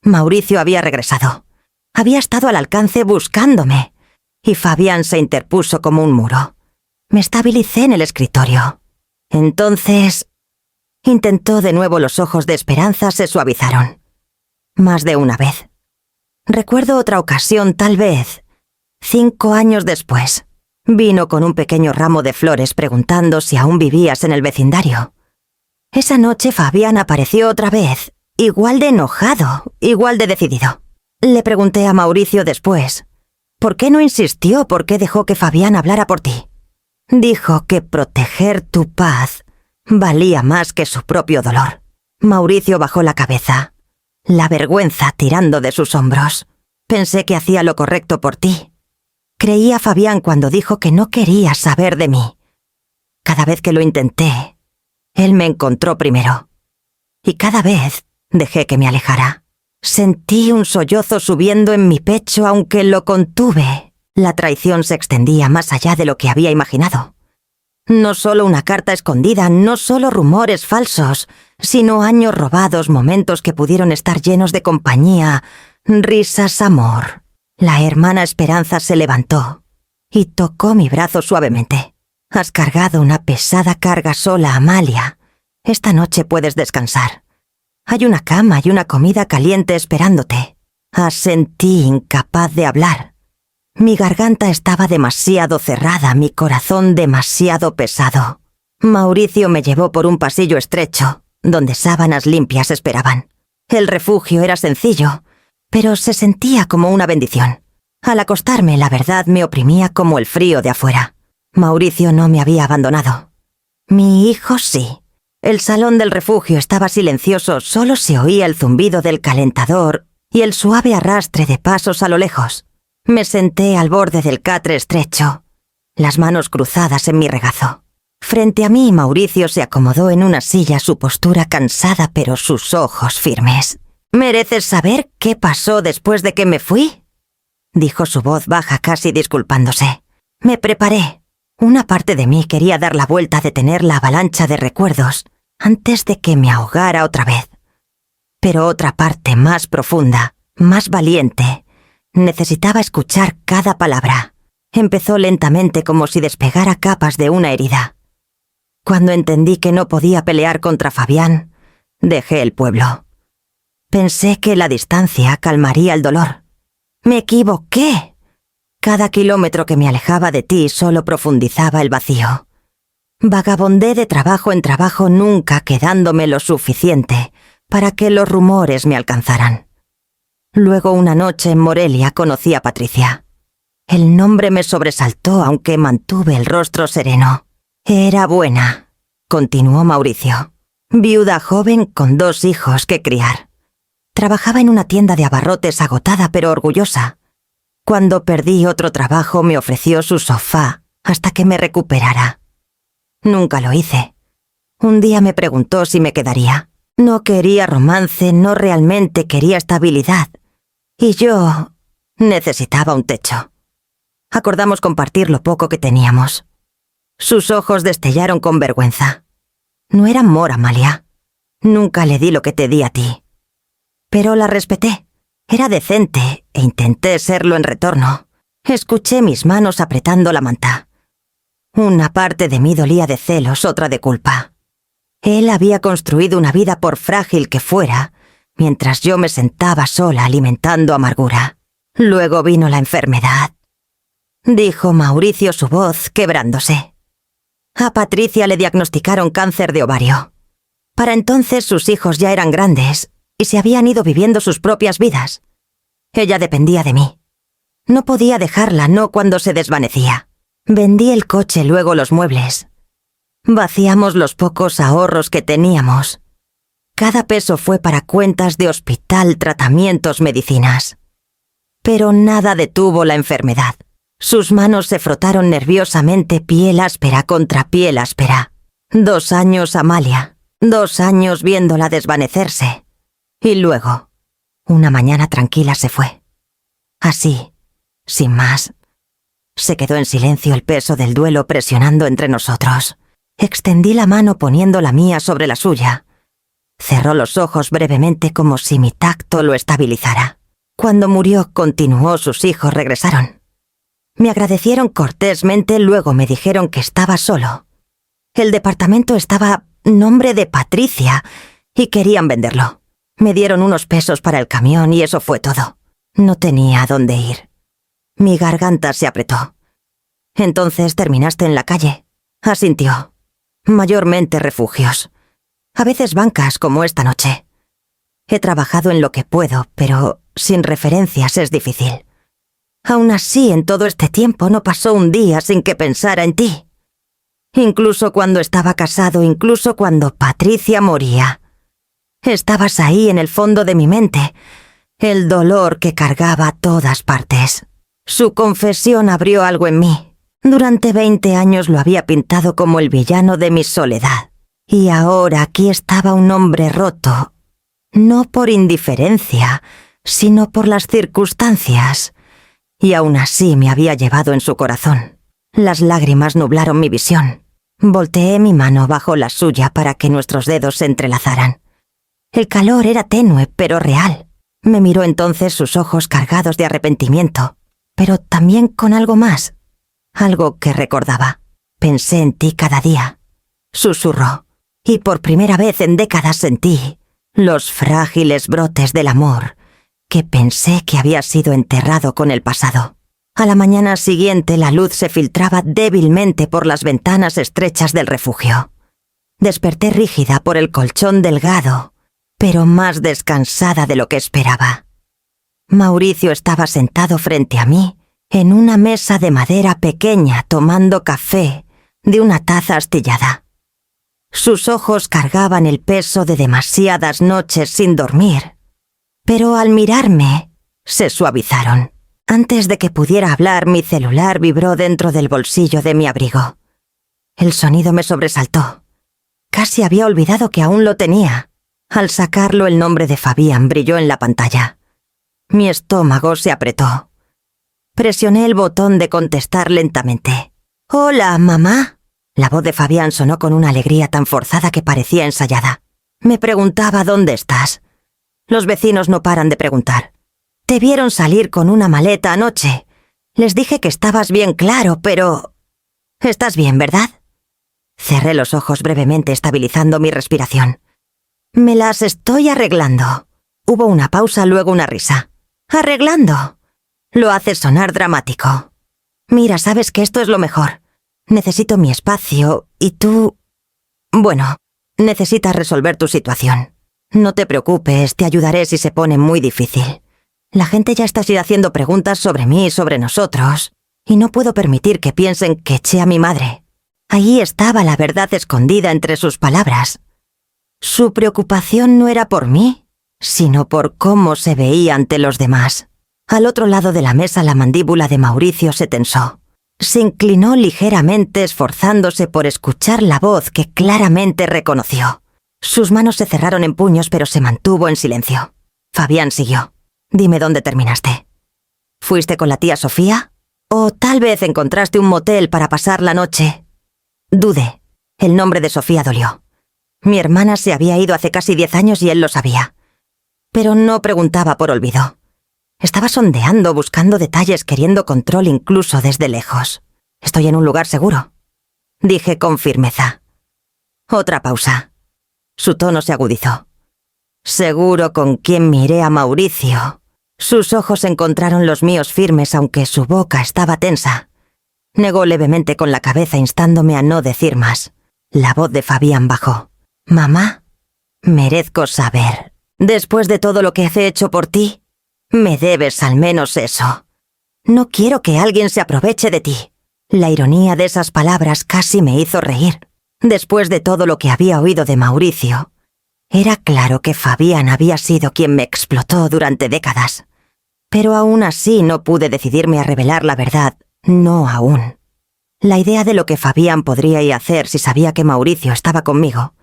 Mauricio había regresado. Había estado al alcance buscándome, y Fabián se interpuso como un muro. Me estabilicé en el escritorio. Entonces... Intentó de nuevo. Los ojos de Esperanza se suavizaron. Más de una vez. Recuerdo otra ocasión, tal vez 5 años después. Vino con un pequeño ramo de flores preguntando si aún vivías en el vecindario. Esa noche Fabián apareció otra vez, igual de enojado, igual de decidido. Le pregunté a Mauricio después, ¿por qué no insistió? ¿Por qué dejó que Fabián hablara por ti? Dijo que proteger tu paz valía más que su propio dolor. Mauricio bajó la cabeza, la vergüenza tirando de sus hombros. Pensé que hacía lo correcto por ti. Creí a Fabián cuando dijo que no quería saber de mí. Cada vez que lo intenté, él me encontró primero. Y cada vez dejé que me alejara. Sentí un sollozo subiendo en mi pecho, aunque lo contuve. La traición se extendía más allá de lo que había imaginado. No solo una carta escondida, no solo rumores falsos, sino años robados, momentos que pudieron estar llenos de compañía, risas, amor. La hermana Esperanza se levantó y tocó mi brazo suavemente. Has cargado una pesada carga sola, Amalia. Esta noche puedes descansar. Hay una cama y una comida caliente esperándote. Asentí, incapaz de hablar. Mi garganta estaba demasiado cerrada, mi corazón demasiado pesado. Mauricio me llevó por un pasillo estrecho, donde sábanas limpias esperaban. El refugio era sencillo, pero se sentía como una bendición. Al acostarme, la verdad me oprimía como el frío de afuera. Mauricio no me había abandonado. Mi hijo sí. El salón del refugio estaba silencioso, solo se oía el zumbido del calentador y el suave arrastre de pasos a lo lejos. Me senté al borde del catre estrecho, las manos cruzadas en mi regazo. Frente a mí, Mauricio se acomodó en una silla, su postura cansada pero sus ojos firmes. ¿Mereces saber qué pasó después de que me fui?, dijo su voz baja, casi disculpándose. Me preparé. Una parte de mí quería dar la vuelta a detener la avalancha de recuerdos antes de que me ahogara otra vez. Pero otra parte más profunda, más valiente, necesitaba escuchar cada palabra. Empezó lentamente como si despegara capas de una herida. Cuando entendí que no podía pelear contra Fabián, dejé el pueblo. Pensé que la distancia calmaría el dolor. Me equivoqué. Cada kilómetro que me alejaba de ti solo profundizaba el vacío. Vagabondé de trabajo en trabajo, nunca quedándome lo suficiente para que los rumores me alcanzaran. Luego, una noche en Morelia, conocí a Patricia. El nombre me sobresaltó, aunque mantuve el rostro sereno. Era buena, continuó Mauricio. Viuda joven con 2 hijos que criar. Trabajaba en una tienda de abarrotes, agotada pero orgullosa. Cuando perdí otro trabajo, me ofreció su sofá hasta que me recuperara. Nunca lo hice. Un día me preguntó si me quedaría. No quería romance, no realmente quería estabilidad. Y yo necesitaba un techo. Acordamos compartir lo poco que teníamos. Sus ojos destellaron con vergüenza. No era amor, Amalia. Nunca le di lo que te di a ti. Pero la respeté. Era decente e intenté serlo en retorno. Escuché mis manos apretando la manta. Una parte de mí dolía de celos, otra de culpa. Él había construido una vida, por frágil que fuera, mientras yo me sentaba sola alimentando amargura. Luego vino la enfermedad, dijo Mauricio, su voz quebrándose. A Patricia le diagnosticaron cáncer de ovario. Para entonces sus hijos ya eran grandes y se habían ido viviendo sus propias vidas. Ella dependía de mí. No podía dejarla, no cuando se desvanecía. Vendí el coche, luego los muebles. Vaciamos los pocos ahorros que teníamos. Cada peso fue para cuentas de hospital, tratamientos, medicinas. Pero nada detuvo la enfermedad. Sus manos se frotaron nerviosamente, piel áspera contra piel áspera. 2 años, Amalia. 2 años viéndola desvanecerse. Y luego, una mañana tranquila se fue. Así, sin más. Se quedó en silencio, el peso del duelo presionando entre nosotros. Extendí la mano poniendo la mía sobre la suya. Cerró los ojos brevemente como si mi tacto lo estabilizara. Cuando murió, continuó, sus hijos regresaron. Me agradecieron cortésmente, luego me dijeron que estaba solo. El departamento estaba a nombre de Patricia y querían venderlo. Me dieron unos pesos para el camión y eso fue todo. No tenía a dónde ir. Mi garganta se apretó. Entonces terminaste en la calle. Asintió. Mayormente refugios. A veces bancas como esta noche. He trabajado en lo que puedo, pero sin referencias es difícil. Aún así, en todo este tiempo no pasó un día sin que pensara en ti. Incluso cuando estaba casado, incluso cuando Patricia moría. Estabas ahí en el fondo de mi mente, el dolor que cargaba a todas partes. Su confesión abrió algo en mí. Durante 20 años lo había pintado como el villano de mi soledad. Y ahora aquí estaba un hombre roto, no por indiferencia, sino por las circunstancias. Y aún así me había llevado en su corazón. Las lágrimas nublaron mi visión. Volteé mi mano bajo la suya para que nuestros dedos se entrelazaran. El calor era tenue, pero real. Me miró entonces sus ojos cargados de arrepentimiento, pero también con algo más. Algo que recordaba. Pensé en ti cada día. Susurró. Y por primera vez en décadas sentí los frágiles brotes del amor que pensé que había sido enterrado con el pasado. A la mañana siguiente la luz se filtraba débilmente por las ventanas estrechas del refugio. Desperté rígida por el colchón delgado, pero más descansada de lo que esperaba. Mauricio estaba sentado frente a mí, en una mesa de madera pequeña, tomando café de una taza astillada. Sus ojos cargaban el peso de demasiadas noches sin dormir, pero al mirarme se suavizaron. Antes de que pudiera hablar, mi celular vibró dentro del bolsillo de mi abrigo. El sonido me sobresaltó. Casi había olvidado que aún lo tenía. Al sacarlo, el nombre de Fabián brilló en la pantalla. Mi estómago se apretó. Presioné el botón de contestar lentamente. «Hola, mamá». La voz de Fabián sonó con una alegría tan forzada que parecía ensayada. Me preguntaba dónde estás. Los vecinos no paran de preguntar. Te vieron salir con una maleta anoche. Les dije que estabas bien, claro, pero... ¿Estás bien, verdad? Cerré los ojos brevemente, estabilizando mi respiración. Me las estoy arreglando. Hubo una pausa, luego una risa. ¿Arreglando? Lo haces sonar dramático. Mira, sabes que esto es lo mejor. Necesito mi espacio y tú... Bueno, necesitas resolver tu situación. No te preocupes, te ayudaré si se pone muy difícil. La gente ya está haciendo preguntas sobre mí y sobre nosotros, y no puedo permitir que piensen que eché a mi madre. Ahí estaba la verdad escondida entre sus palabras. Su preocupación no era por mí, sino por cómo se veía ante los demás. Al otro lado de la mesa la mandíbula de Mauricio se tensó. Se inclinó ligeramente, esforzándose por escuchar la voz que claramente reconoció. Sus manos se cerraron en puños, pero se mantuvo en silencio. Fabián siguió. Dime dónde terminaste. ¿Fuiste con la tía Sofía? ¿O tal vez encontraste un motel para pasar la noche? Dudé. El nombre de Sofía dolió. Mi hermana se había ido hace casi 10 años y él lo sabía. Pero no preguntaba por olvido. Estaba sondeando, buscando detalles, queriendo control incluso desde lejos. Estoy en un lugar seguro, dije con firmeza. Otra pausa. Su tono se agudizó. Seguro con quién miré a Mauricio. Sus ojos encontraron los míos firmes, aunque su boca estaba tensa. Negó levemente con la cabeza, instándome a no decir más. La voz de Fabián bajó. «Mamá, merezco saber. Después de todo lo que he hecho por ti, me debes al menos eso. No quiero que alguien se aproveche de ti». La ironía de esas palabras casi me hizo reír. Después de todo lo que había oído de Mauricio, era claro que Fabián había sido quien me explotó durante décadas. Pero aún así no pude decidirme a revelar la verdad, no aún. La idea de lo que Fabián podría hacer si sabía que Mauricio estaba conmigo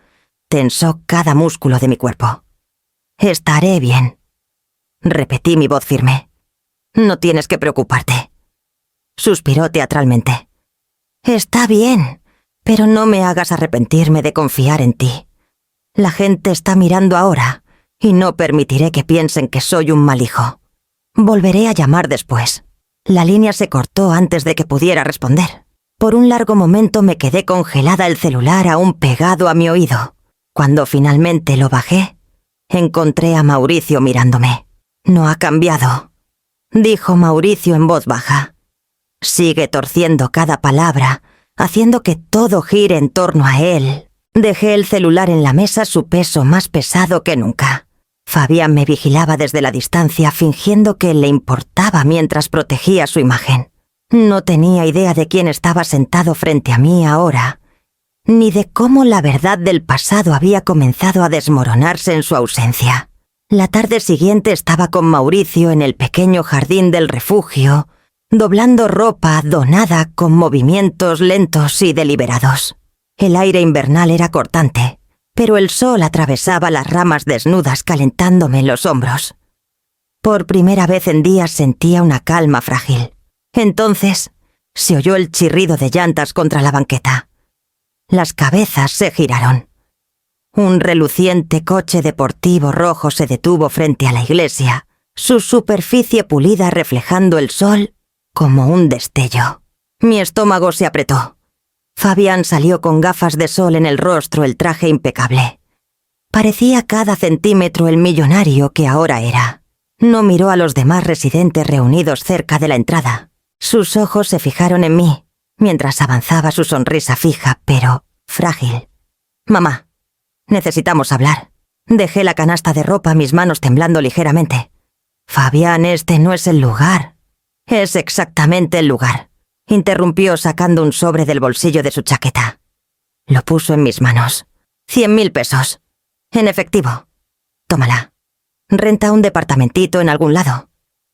tensó cada músculo de mi cuerpo. «Estaré bien», repetí mi voz firme. «No tienes que preocuparte». Suspiró teatralmente. «Está bien, pero no me hagas arrepentirme de confiar en ti. La gente está mirando ahora y no permitiré que piensen que soy un mal hijo. Volveré a llamar después». La línea se cortó antes de que pudiera responder. Por un largo momento me quedé congelada, el celular aún pegado a mi oído. Cuando finalmente lo bajé, encontré a Mauricio mirándome. «No ha cambiado», dijo Mauricio en voz baja. «Sigue torciendo cada palabra, haciendo que todo gire en torno a él». Dejé el celular en la mesa, su peso más pesado que nunca. Fabián me vigilaba desde la distancia, fingiendo que le importaba mientras protegía su imagen. No tenía idea de quién estaba sentado frente a mí ahora, ni de cómo la verdad del pasado había comenzado a desmoronarse en su ausencia. La tarde siguiente estaba con Mauricio en el pequeño jardín del refugio, doblando ropa donada con movimientos lentos y deliberados. El aire invernal era cortante, pero el sol atravesaba las ramas desnudas calentándome los hombros. Por primera vez en días sentía una calma frágil. Entonces se oyó el chirrido de llantas contra la banqueta. Las cabezas se giraron. Un reluciente coche deportivo rojo se detuvo frente a la iglesia, su superficie pulida reflejando el sol como un destello. Mi estómago se apretó. Fabián salió con gafas de sol en el rostro, el traje impecable. Parecía cada centímetro el millonario que ahora era. No miró a los demás residentes reunidos cerca de la entrada. Sus ojos se fijaron en mí, mientras avanzaba su sonrisa fija, pero frágil. «Mamá, necesitamos hablar». Dejé la canasta de ropa, mis manos temblando ligeramente. «Fabián, este no es el lugar». «Es exactamente el lugar», interrumpió sacando un sobre del bolsillo de su chaqueta. Lo puso en mis manos. 100.000 pesos. En efectivo. Tómala. Renta un departamentito en algún lado.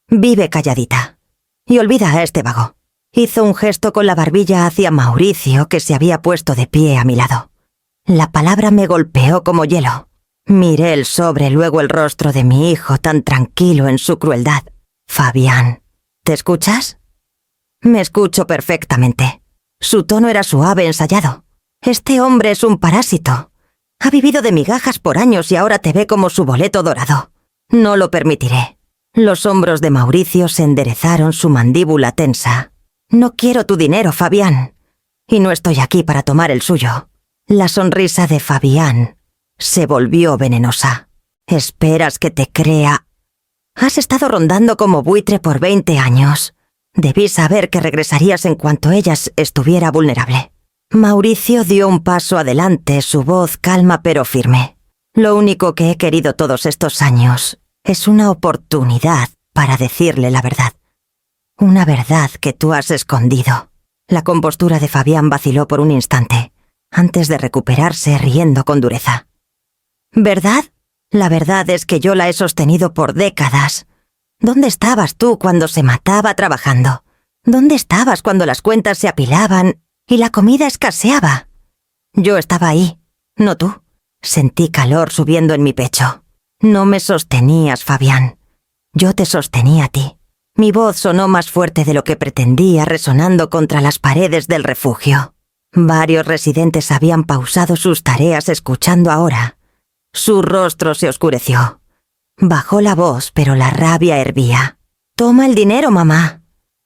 Vive calladita. Y olvida a este vago. Hizo un gesto con la barbilla hacia Mauricio, que se había puesto de pie a mi lado. La palabra me golpeó como hielo. Miré el sobre, luego el rostro de mi hijo tan tranquilo en su crueldad. «Fabián, ¿te escuchas?» Me escucho perfectamente. Su tono era suave, ensayado. «Este hombre es un parásito. Ha vivido de migajas por años y ahora te ve como su boleto dorado. No lo permitiré». Los hombros de Mauricio se enderezaron, su mandíbula tensa. «No quiero tu dinero, Fabián. Y no estoy aquí para tomar el suyo». La sonrisa de Fabián se volvió venenosa. «¿Esperas que te crea? Has estado rondando como buitre por 20 años. Debí saber que regresarías en cuanto ella estuviera vulnerable». Mauricio dio un paso adelante, su voz calma pero firme. «Lo único que he querido todos estos años es una oportunidad para decirle la verdad. Una verdad que tú has escondido». La compostura de Fabián vaciló por un instante, antes de recuperarse riendo con dureza. «¿Verdad? La verdad es que yo la he sostenido por décadas. ¿Dónde estabas tú cuando se mataba trabajando? ¿Dónde estabas cuando las cuentas se apilaban y la comida escaseaba? Yo estaba ahí, no tú». Sentí calor subiendo en mi pecho. «No me sostenías, Fabián. Yo te sostenía a ti». Mi voz sonó más fuerte de lo que pretendía, resonando contra las paredes del refugio. Varios residentes habían pausado sus tareas escuchando ahora. Su rostro se oscureció. Bajó la voz, pero la rabia hervía. «Toma el dinero, mamá.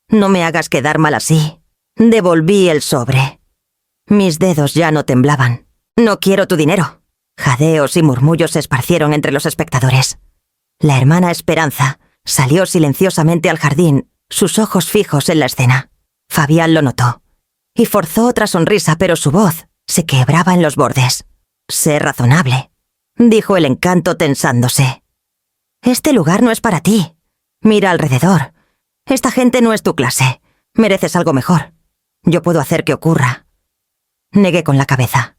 No me hagas quedar mal así». Devolví el sobre. Mis dedos ya no temblaban. «No quiero tu dinero». Jadeos y murmullos se esparcieron entre los espectadores. La hermana Esperanza salió silenciosamente al jardín, sus ojos fijos en la escena. Fabián lo notó y forzó otra sonrisa, pero su voz se quebraba en los bordes. «Sé razonable», dijo el encanto tensándose. «Este lugar no es para ti. Mira alrededor. Esta gente no es tu clase. Mereces algo mejor. Yo puedo hacer que ocurra». Negué con la cabeza.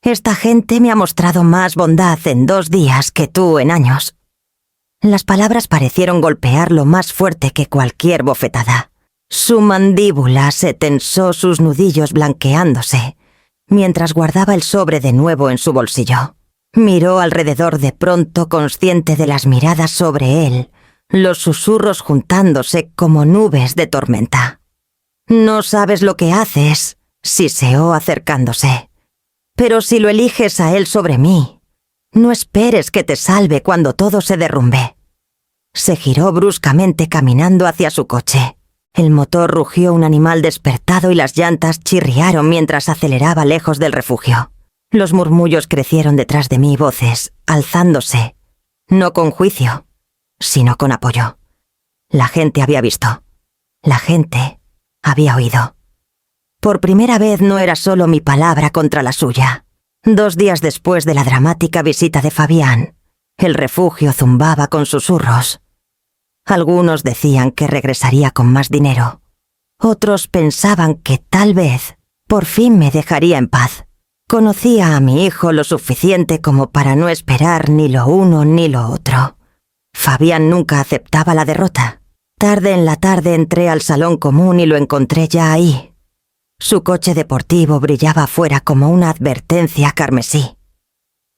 «Esta gente me ha mostrado más bondad en 2 días que tú en años». Las palabras parecieron golpearlo más fuerte que cualquier bofetada. Su mandíbula se tensó, sus nudillos blanqueándose, mientras guardaba el sobre de nuevo en su bolsillo. Miró alrededor de pronto, consciente de las miradas sobre él, los susurros juntándose como nubes de tormenta. «No sabes lo que haces», siseó acercándose. «Pero si lo eliges a él sobre mí, no esperes que te salve cuando todo se derrumbe». Se giró bruscamente caminando hacia su coche. El motor rugió un animal despertado y las llantas chirriaron mientras aceleraba lejos del refugio. Los murmullos crecieron detrás de mí, voces, alzándose, no con juicio, sino con apoyo. La gente había visto. La gente había oído. Por primera vez no era solo mi palabra contra la suya. 2 días después de la dramática visita de Fabián, el refugio zumbaba con susurros. Algunos decían que regresaría con más dinero. Otros pensaban que tal vez por fin me dejaría en paz. Conocía a mi hijo lo suficiente como para no esperar ni lo uno ni lo otro. Fabián nunca aceptaba la derrota. Tarde en la tarde entré al salón común y lo encontré ya ahí. Su coche deportivo brillaba afuera como una advertencia carmesí.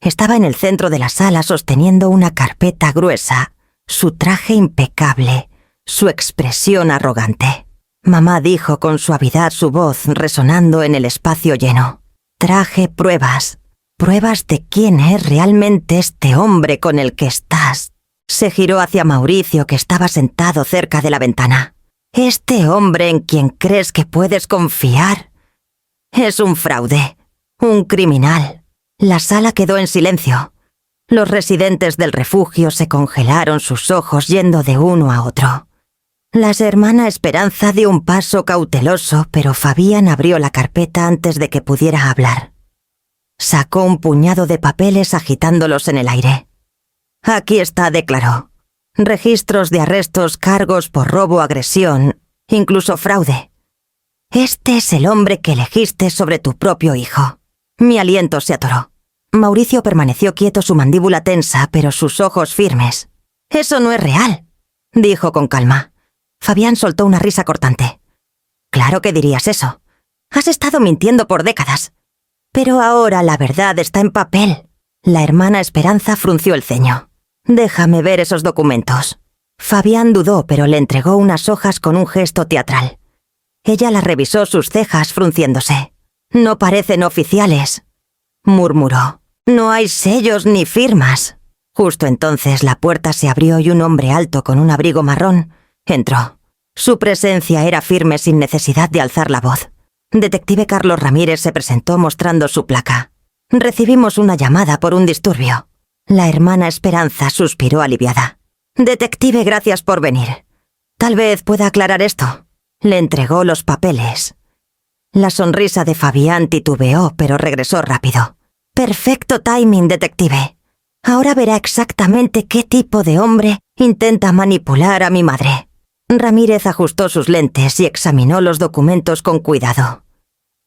Estaba en el centro de la sala sosteniendo una carpeta gruesa, su traje impecable, su expresión arrogante. Mamá dijo con suavidad, su voz resonando en el espacio lleno: traje pruebas, pruebas de quién es realmente este hombre con el que estás. Se giró hacia Mauricio, que estaba sentado cerca de la ventana. Este hombre en quien crees que puedes confiar es un fraude, un criminal. La sala quedó en silencio. Los residentes del refugio se congelaron sus ojos yendo de uno a otro. La hermana Esperanza dio un paso cauteloso, pero Fabián abrió la carpeta antes de que pudiera hablar. Sacó un puñado de papeles agitándolos en el aire. Aquí está, declaró. Registros de arrestos, cargos por robo, agresión, incluso fraude. Este es el hombre que elegiste sobre tu propio hijo. Mi aliento se atoró. Mauricio permaneció quieto, su mandíbula tensa, pero sus ojos firmes. «Eso no es real», dijo con calma. Fabián soltó una risa cortante. «Claro que dirías eso. Has estado mintiendo por décadas. Pero ahora la verdad está en papel». La hermana Esperanza frunció el ceño. «Déjame ver esos documentos». Fabián dudó, pero le entregó unas hojas con un gesto teatral. Ella las revisó, sus cejas frunciéndose. «No parecen oficiales», murmuró. «No hay sellos ni firmas». Justo entonces la puerta se abrió y un hombre alto con un abrigo marrón entró. Su presencia era firme sin necesidad de alzar la voz. Detective Carlos Ramírez se presentó mostrando su placa. «Recibimos una llamada por un disturbio». La hermana Esperanza suspiró aliviada. «Detective, gracias por venir. Tal vez pueda aclarar esto». Le entregó los papeles. La sonrisa de Fabián titubeó, pero regresó rápido. «Perfecto timing, detective. Ahora verá exactamente qué tipo de hombre intenta manipular a mi madre». Ramírez ajustó sus lentes y examinó los documentos con cuidado.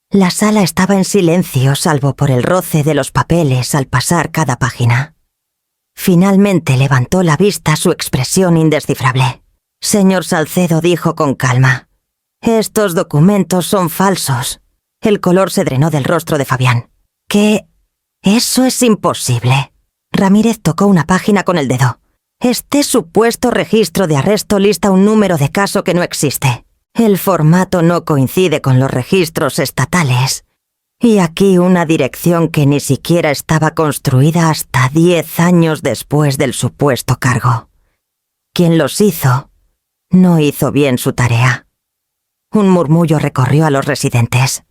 La sala estaba en silencio, salvo por el roce de los papeles al pasar cada página. Finalmente levantó la vista, su expresión indescifrable. «Señor Salcedo», dijo con calma, «estos documentos son falsos». El color se drenó del rostro de Fabián. «¿Qué? Eso es imposible». Ramírez tocó una página con el dedo. «Este supuesto registro de arresto lista un número de caso que no existe. El formato no coincide con los registros estatales. Y aquí una dirección que ni siquiera estaba construida hasta 10 años después del supuesto cargo. Quien los hizo no hizo bien su tarea». Un murmullo recorrió a los residentes.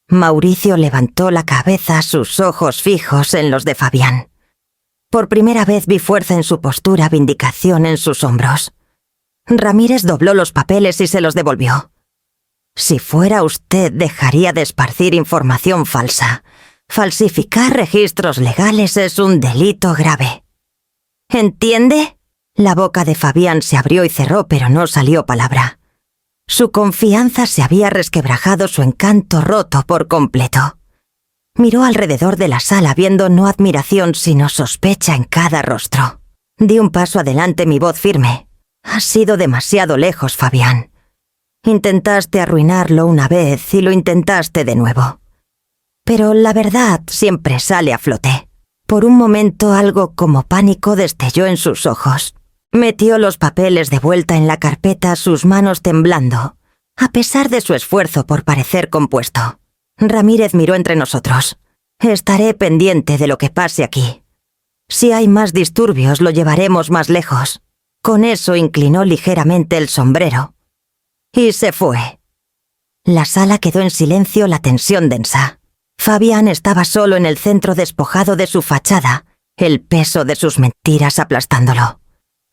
Mauricio levantó la cabeza, sus ojos fijos en los de Fabián. Por primera vez vi fuerza en su postura, vindicación en sus hombros. Ramírez dobló los papeles y se los devolvió. «Si fuera usted, dejaría de esparcir información falsa. Falsificar registros legales es un delito grave». «¿Entiende?» La boca de Fabián se abrió y cerró, pero no salió palabra. Su confianza se había resquebrajado, su encanto roto por completo. Miró alrededor de la sala, viendo no admiración, sino sospecha en cada rostro. Di un paso adelante, mi voz firme. «Has ido demasiado lejos, Fabián. Intentaste arruinarlo una vez y lo intentaste de nuevo. Pero la verdad siempre sale a flote». Por un momento algo como pánico destelló en sus ojos. Metió los papeles de vuelta en la carpeta, sus manos temblando, a pesar de su esfuerzo por parecer compuesto. Ramírez miró entre nosotros. «Estaré pendiente de lo que pase aquí. Si hay más disturbios, lo llevaremos más lejos». Con eso inclinó ligeramente el sombrero. y se fue. La sala quedó en silencio, la tensión densa. Fabián estaba solo en el centro despojado de su fachada, el peso de sus mentiras aplastándolo.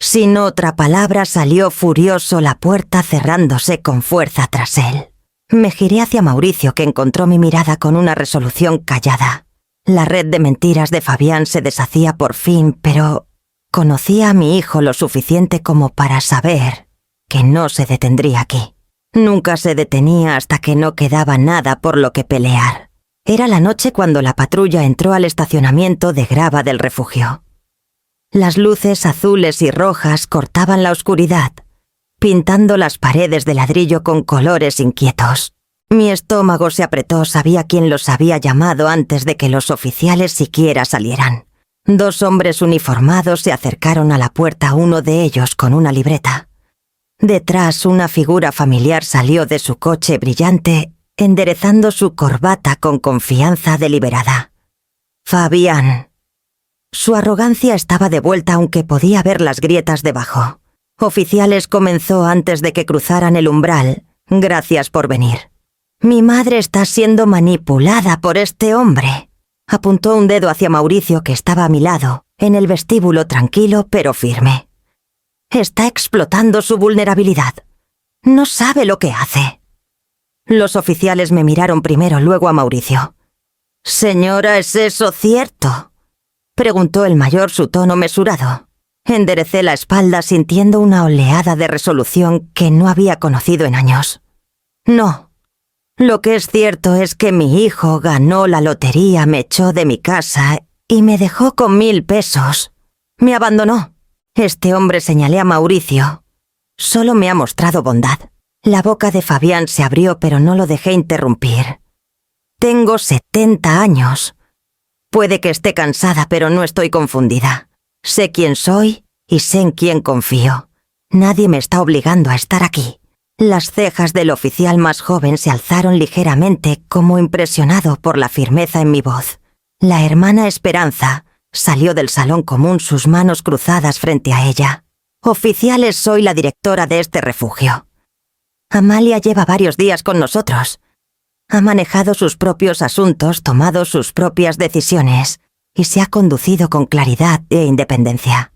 Sin otra palabra salió furioso, la puerta cerrándose con fuerza tras él. Me giré hacia Mauricio, que encontró mi mirada con una resolución callada. La red de mentiras de Fabián se deshacía por fin, pero conocía a mi hijo lo suficiente como para saber que no se detendría aquí. Nunca se detenía hasta que no quedaba nada por lo que pelear. Era la noche cuando la patrulla entró al estacionamiento de grava del refugio. Las luces azules y rojas cortaban la oscuridad, pintando las paredes de ladrillo con colores inquietos. Mi estómago se apretó, sabía quién los había llamado antes de que los oficiales siquiera salieran. 2 hombres uniformados se acercaron a la puerta, uno de ellos con una libreta. Detrás, una figura familiar salió de su coche brillante, enderezando su corbata con confianza deliberada. Fabián. Su arrogancia estaba de vuelta, aunque podía ver las grietas debajo. Oficiales, comenzó antes de que cruzaran el umbral. Gracias por venir. Mi madre está siendo manipulada por este hombre. Apuntó un dedo hacia Mauricio, que estaba a mi lado, en el vestíbulo, tranquilo pero firme. Está explotando su vulnerabilidad. No sabe lo que hace. Los oficiales me miraron primero, luego a Mauricio. «Señora, ¿es eso cierto?», preguntó el mayor, su tono mesurado. Enderecé la espalda, sintiendo una oleada de resolución que no había conocido en años. «No. Lo que es cierto es que mi hijo ganó la lotería, me echó de mi casa y me dejó con 1000 pesos. Me abandonó. Este hombre», señalé a Mauricio, «solo me ha mostrado bondad». La boca de Fabián se abrió, pero no lo dejé interrumpir. «Tengo 70 años. Puede que esté cansada, pero no estoy confundida. Sé quién soy y sé en quién confío. Nadie me está obligando a estar aquí». Las cejas del oficial más joven se alzaron ligeramente, como impresionado por la firmeza en mi voz. La hermana Esperanza salió del salón común, sus manos cruzadas frente a ella. «Oficiales, soy la directora de este refugio. Amalia lleva varios días con nosotros. Ha manejado sus propios asuntos, tomado sus propias decisiones y se ha conducido con claridad e independencia.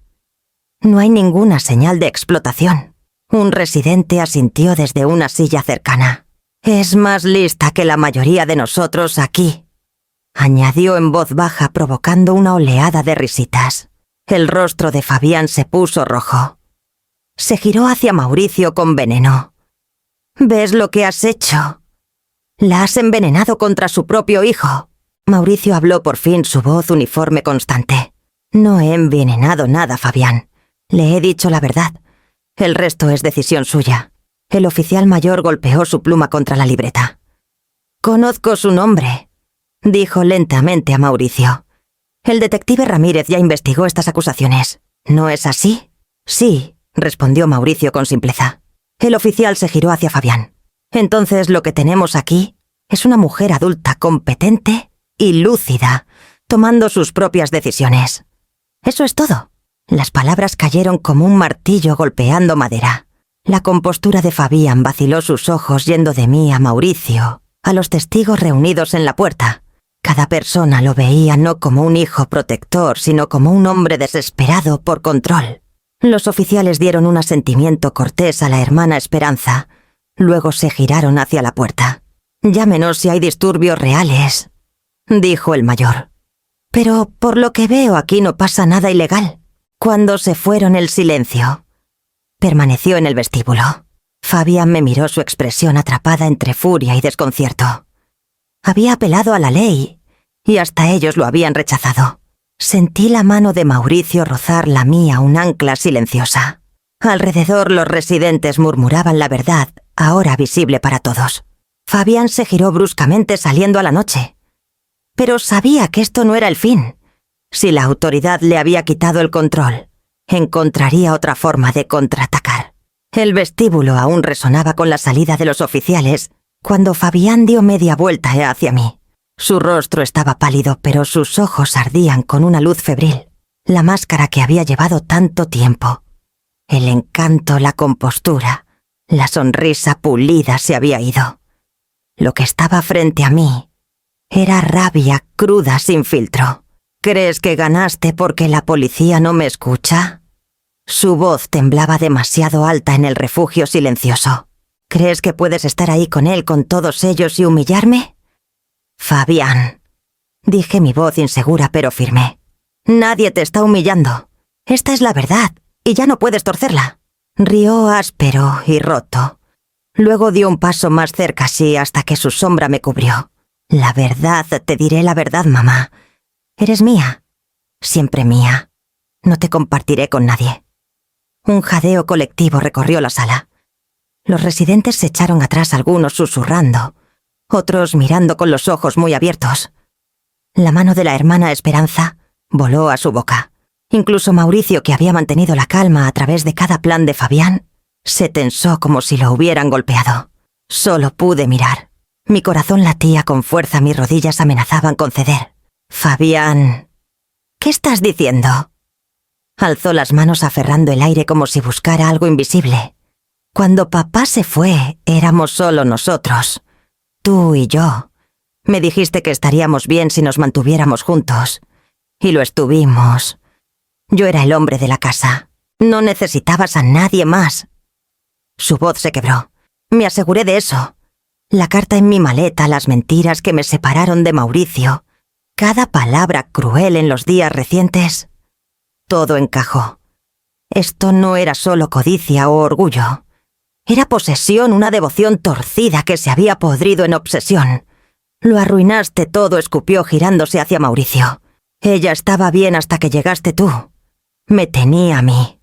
No hay ninguna señal de explotación». Un residente asintió desde una silla cercana. «Es más lista que la mayoría de nosotros aquí», añadió en voz baja, provocando una oleada de risitas. El rostro de Fabián se puso rojo. Se giró hacia Mauricio con veneno. «¿Ves lo que has hecho? La has envenenado contra su propio hijo». Mauricio habló por fin, su voz uniforme constante. «No he envenenado nada, Fabián. Le he dicho la verdad. El resto es decisión suya». El oficial mayor golpeó su pluma contra la libreta. «Conozco su nombre», dijo lentamente a Mauricio. «El detective Ramírez ya investigó estas acusaciones. ¿No es así?» «Sí», respondió Mauricio con simpleza. El oficial se giró hacia Fabián. «Entonces lo que tenemos aquí es una mujer adulta, competente y lúcida, tomando sus propias decisiones. Eso es todo». Las palabras cayeron como un martillo golpeando madera. La compostura de Fabián vaciló sus ojos, yendo de mí a Mauricio, a los testigos reunidos en la puerta. Cada persona lo veía no como un hijo protector, sino como un hombre desesperado por control. Los oficiales dieron un asentimiento cortés a la hermana Esperanza. Luego se giraron hacia la puerta. «Llámenos si hay disturbios reales», dijo el mayor. «Pero por lo que veo aquí no pasa nada ilegal». Cuando se fueron, el silencio permaneció en el vestíbulo. Fabián me miró, su expresión atrapada entre furia y desconcierto. Había apelado a la ley y hasta ellos lo habían rechazado. Sentí la mano de Mauricio rozar la mía, un ancla silenciosa. Alrededor los residentes murmuraban la verdad, ahora visible para todos. Fabián se giró bruscamente, saliendo a la noche. Pero sabía que esto no era el fin. Si la autoridad le había quitado el control, encontraría otra forma de contraatacar. El vestíbulo aún resonaba con la salida de los oficiales cuando Fabián dio media vuelta hacia mí. Su rostro estaba pálido, pero sus ojos ardían con una luz febril. La máscara que había llevado tanto tiempo. El encanto, la compostura, La sonrisa pulida se había ido. Lo que estaba frente a mí era rabia cruda sin filtro. ¿Crees que ganaste porque la policía no me escucha? Su voz temblaba demasiado alta en el refugio silencioso. ¿Crees que puedes estar ahí con él, con todos ellos y humillarme? Fabián, dije mi voz insegura pero firme. Nadie te está humillando. Esta es la verdad, y ya no puedes torcerla. Rió áspero y roto. Luego dio un paso más cerca así hasta que su sombra me cubrió. La verdad, te diré la verdad, mamá. Eres mía. Siempre mía. No te compartiré con nadie. Un jadeo colectivo recorrió la sala. Los residentes se echaron atrás, algunos susurrando, otros mirando con los ojos muy abiertos. La mano de la hermana Esperanza voló a su boca. Incluso Mauricio, que había mantenido la calma a través de cada plan de Fabián, se tensó como si lo hubieran golpeado. Solo pude mirar. Mi corazón latía con fuerza, mis rodillas amenazaban con ceder. Fabián, ¿qué estás diciendo? Alzó las manos aferrando el aire como si buscara algo invisible. Cuando papá se fue, éramos solo nosotros. Tú y yo. Me dijiste que estaríamos bien si nos mantuviéramos juntos. Y lo estuvimos. Yo era el hombre de la casa. No necesitabas a nadie más. Su voz se quebró. Me aseguré de eso. La carta en mi maleta, las mentiras que me separaron de Mauricio, cada palabra cruel en los días recientes. Todo encajó. Esto no era solo codicia o orgullo. Era posesión, una devoción torcida que se había podrido en obsesión. Lo arruinaste todo, escupió girándose hacia Mauricio. Ella estaba bien hasta que llegaste tú. Me tenía a mí.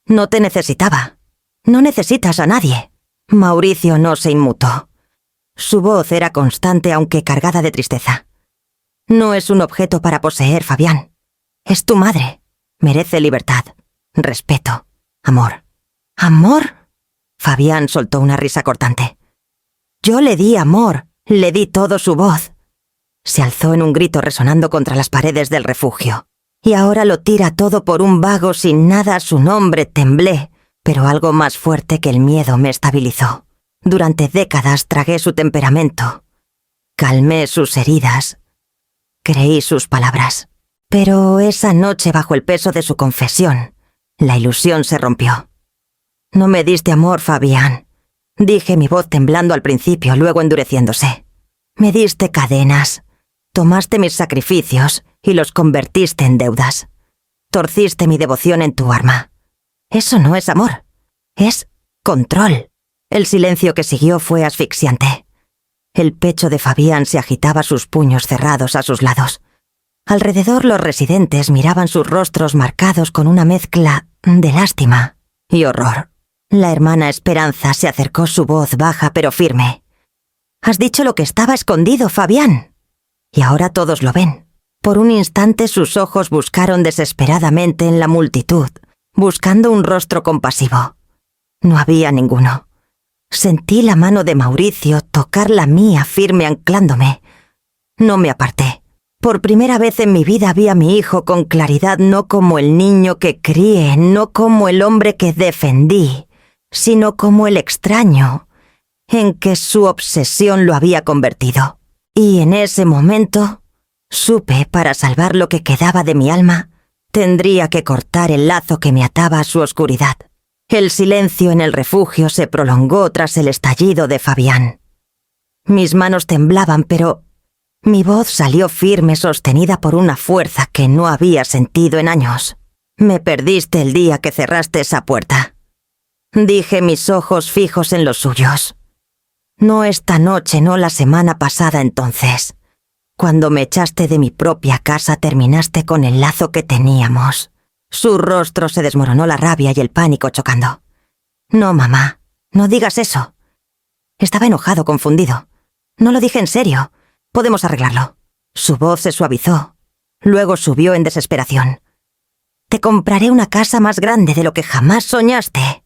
No te necesitaba. No necesitas a nadie. Mauricio no se inmutó. Su voz era constante aunque cargada de tristeza. No es un objeto para poseer, Fabián. Es tu madre. Merece libertad, respeto, amor. ¿Amor? Fabián soltó una risa cortante. Yo le di amor, le di todo su voz. Se alzó en un grito resonando contra las paredes del refugio. Y ahora lo tira todo por un vago sin nada a su nombre. Temblé, pero algo más fuerte que el miedo me estabilizó. Durante décadas tragué su temperamento. Calmé sus heridas. Creí sus palabras. Pero esa noche, bajo el peso de su confesión, la ilusión se rompió. No me diste amor, Fabián. Dije, mi voz temblando al principio, luego endureciéndose. Me diste cadenas. Tomaste mis sacrificios y los convertiste en deudas. Torciste mi devoción en tu arma. Eso no es amor. Es control. El silencio que siguió fue asfixiante. El pecho de Fabián se agitaba, sus puños cerrados a sus lados. Alrededor los residentes miraban sus rostros marcados con una mezcla de lástima y horror. La hermana Esperanza se acercó, su voz baja pero firme. Has dicho lo que estaba escondido, Fabián. Y ahora todos lo ven. Por un instante sus ojos buscaron desesperadamente en la multitud, buscando un rostro compasivo. No había ninguno. Sentí la mano de Mauricio tocar la mía firme anclándome. No me aparté. Por primera vez en mi vida vi a mi hijo con claridad, no como el niño que crié, no como el hombre que defendí, sino como el extraño en que su obsesión lo había convertido. Y en ese momento supe, para salvar lo que quedaba de mi alma, tendría que cortar el lazo que me ataba a su oscuridad. El silencio en el refugio se prolongó tras el estallido de Fabián. Mis manos temblaban, pero mi voz salió firme, sostenida por una fuerza que no había sentido en años. Me perdiste el día que cerraste esa puerta. Dije, mis ojos fijos en los suyos. No esta noche, no la semana pasada entonces. Cuando me echaste de mi propia casa, terminaste con el lazo que teníamos. Su rostro se desmoronó, la rabia y el pánico chocando. No, mamá, no digas eso. Estaba enojado, confundido. No lo dije en serio. Podemos arreglarlo. Su voz se suavizó. Luego subió en desesperación. Te compraré una casa más grande de lo que jamás soñaste.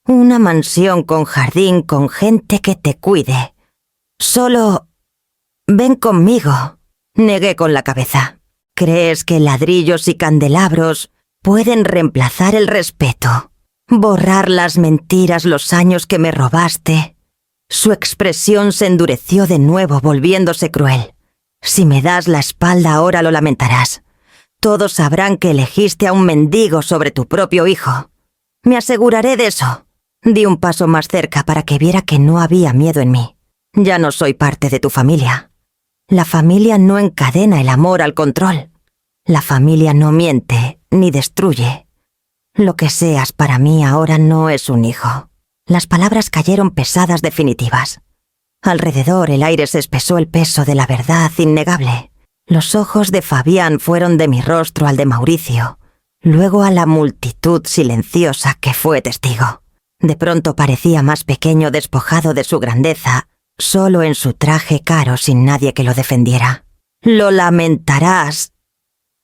Una mansión con jardín, con gente que te cuide. Solo ven conmigo. Negué con la cabeza. ¿Crees que ladrillos y candelabros pueden reemplazar el respeto? borrar las mentiras, los años que me robaste. Su expresión se endureció de nuevo, volviéndose cruel. Si me das la espalda ahora lo lamentarás. Todos sabrán que elegiste a un mendigo sobre tu propio hijo. Me aseguraré de eso. Di un paso más cerca para que viera que no había miedo en mí. Ya no soy parte de tu familia. La familia no encadena el amor al control. La familia no miente ni destruye. Lo que seas para mí ahora no es un hijo. Las palabras cayeron pesadas definitivas. Alrededor el aire se espesó el peso de la verdad innegable. Los ojos de Fabián fueron de mi rostro al de Mauricio, luego a la multitud silenciosa que fue testigo. De pronto parecía más pequeño, despojado de su grandeza, solo en su traje caro sin nadie que lo defendiera. «Lo lamentarás»,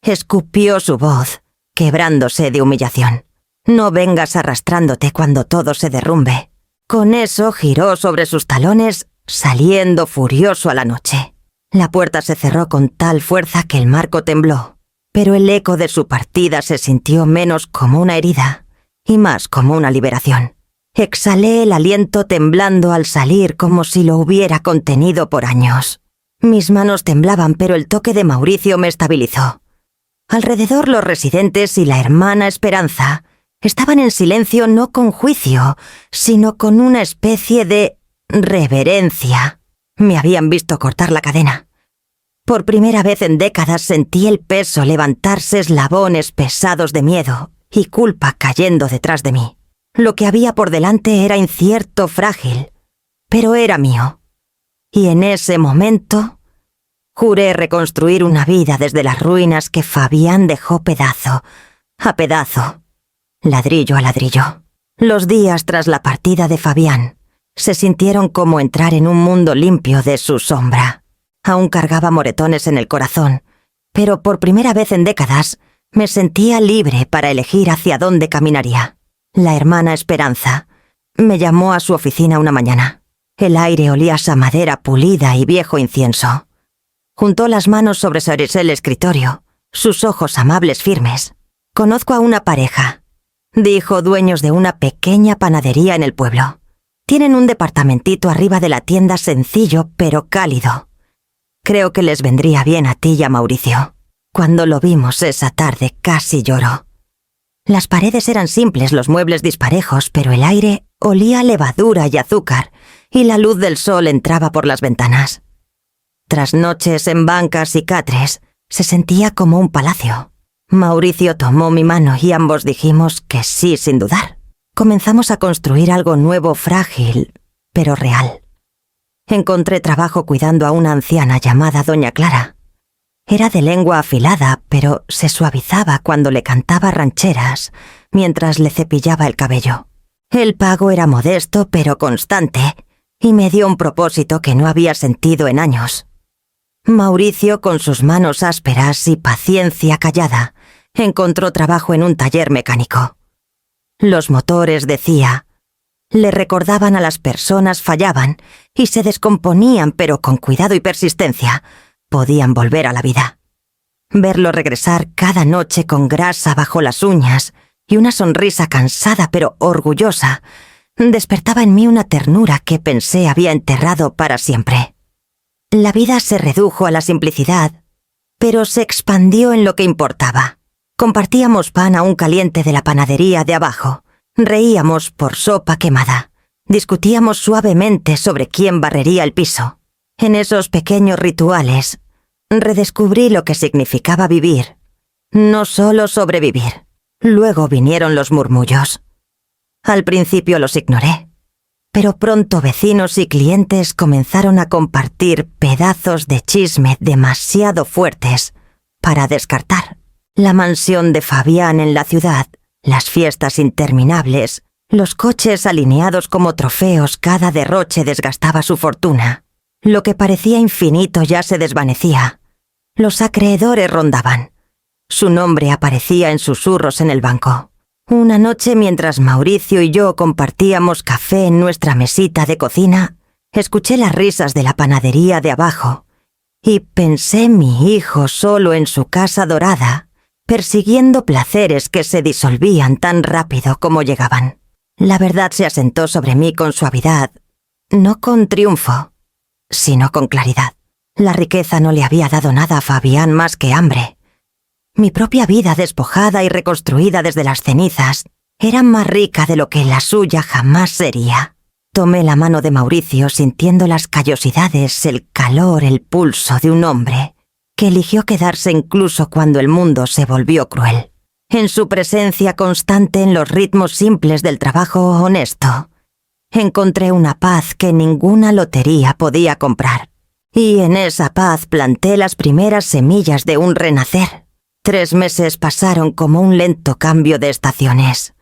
escupió su voz, quebrándose de humillación. «No vengas arrastrándote cuando todo se derrumbe». Con eso giró sobre sus talones, saliendo furioso a la noche. La puerta se cerró con tal fuerza que el marco tembló, pero el eco de su partida se sintió menos como una herida y más como una liberación. Exhalé el aliento temblando al salir como si lo hubiera contenido por años. Mis manos temblaban, pero el toque de Mauricio me estabilizó. Alrededor los residentes y la hermana Esperanza estaban en silencio, no con juicio, sino con una especie de reverencia. Me habían visto cortar la cadena. Por primera vez en décadas sentí el peso levantarse, eslabones pesados de miedo y culpa cayendo detrás de mí. Lo que había por delante era incierto, frágil, pero era mío. Y en ese momento juré reconstruir una vida desde las ruinas que Fabián dejó pedazo a pedazo, ladrillo a ladrillo. Los días tras la partida de Fabián se sintieron como entrar en un mundo limpio de su sombra. Aún cargaba moretones en el corazón, pero por primera vez en décadas me sentía libre para elegir hacia dónde caminaría. La hermana Esperanza me llamó a su oficina una mañana. El aire olía a madera pulida y viejo incienso. Juntó las manos sobre el escritorio, sus ojos amables firmes. «Conozco a una pareja», dijo, «dueños de una pequeña panadería en el pueblo. Tienen un departamentito arriba de la tienda, sencillo pero cálido. Creo que les vendría bien a ti y a Mauricio». Cuando lo vimos esa tarde casi lloró. Las paredes eran simples, los muebles disparejos, pero el aire olía a levadura y azúcar, y la luz del sol entraba por las ventanas. Tras noches en bancas y catres, se sentía como un palacio. Mauricio tomó mi mano y ambos dijimos que sí sin dudar. Comenzamos a construir algo nuevo, frágil, pero real. Encontré trabajo cuidando a una anciana llamada Doña Clara. Era de lengua afilada, pero se suavizaba cuando le cantaba rancheras mientras le cepillaba el cabello. El pago era modesto pero constante y me dio un propósito que no había sentido en años. Mauricio, con sus manos ásperas y paciencia callada, encontró trabajo en un taller mecánico. Los motores, decía, le recordaban a las personas, fallaban y se descomponían, pero con cuidado y persistencia podían volver a la vida. Verlo regresar cada noche con grasa bajo las uñas y una sonrisa cansada pero orgullosa despertaba en mí una ternura que pensé había enterrado para siempre. La vida se redujo a la simplicidad, pero se expandió en lo que importaba. Compartíamos pan aún caliente de la panadería de abajo, reíamos por sopa quemada, discutíamos suavemente sobre quién barrería el piso. En esos pequeños rituales, redescubrí lo que significaba vivir, no solo sobrevivir. Luego vinieron los murmullos. Al principio los ignoré, pero pronto vecinos y clientes comenzaron a compartir pedazos de chisme demasiado fuertes para descartar. La mansión de Fabián en la ciudad, las fiestas interminables, los coches alineados como trofeos, cada derroche desgastaba su fortuna. Lo que parecía infinito ya se desvanecía. Los acreedores rondaban. Su nombre aparecía en susurros en el banco. Una noche, mientras Mauricio y yo compartíamos café en nuestra mesita de cocina, escuché las risas de la panadería de abajo y pensé mi hijo solo en su casa dorada persiguiendo placeres que se disolvían tan rápido como llegaban. La verdad se asentó sobre mí con suavidad, no con triunfo, sino con claridad. La riqueza no le había dado nada a Fabián más que hambre. Mi propia vida despojada y reconstruida desde las cenizas era más rica de lo que la suya jamás sería. Tomé la mano de Mauricio sintiendo las callosidades, el calor, el pulso de un hombre que eligió quedarse incluso cuando el mundo se volvió cruel. En su presencia constante en los ritmos simples del trabajo honesto, encontré una paz que ninguna lotería podía comprar. Y en esa paz planté las primeras semillas de un renacer. 3 meses pasaron como un lento cambio de estaciones.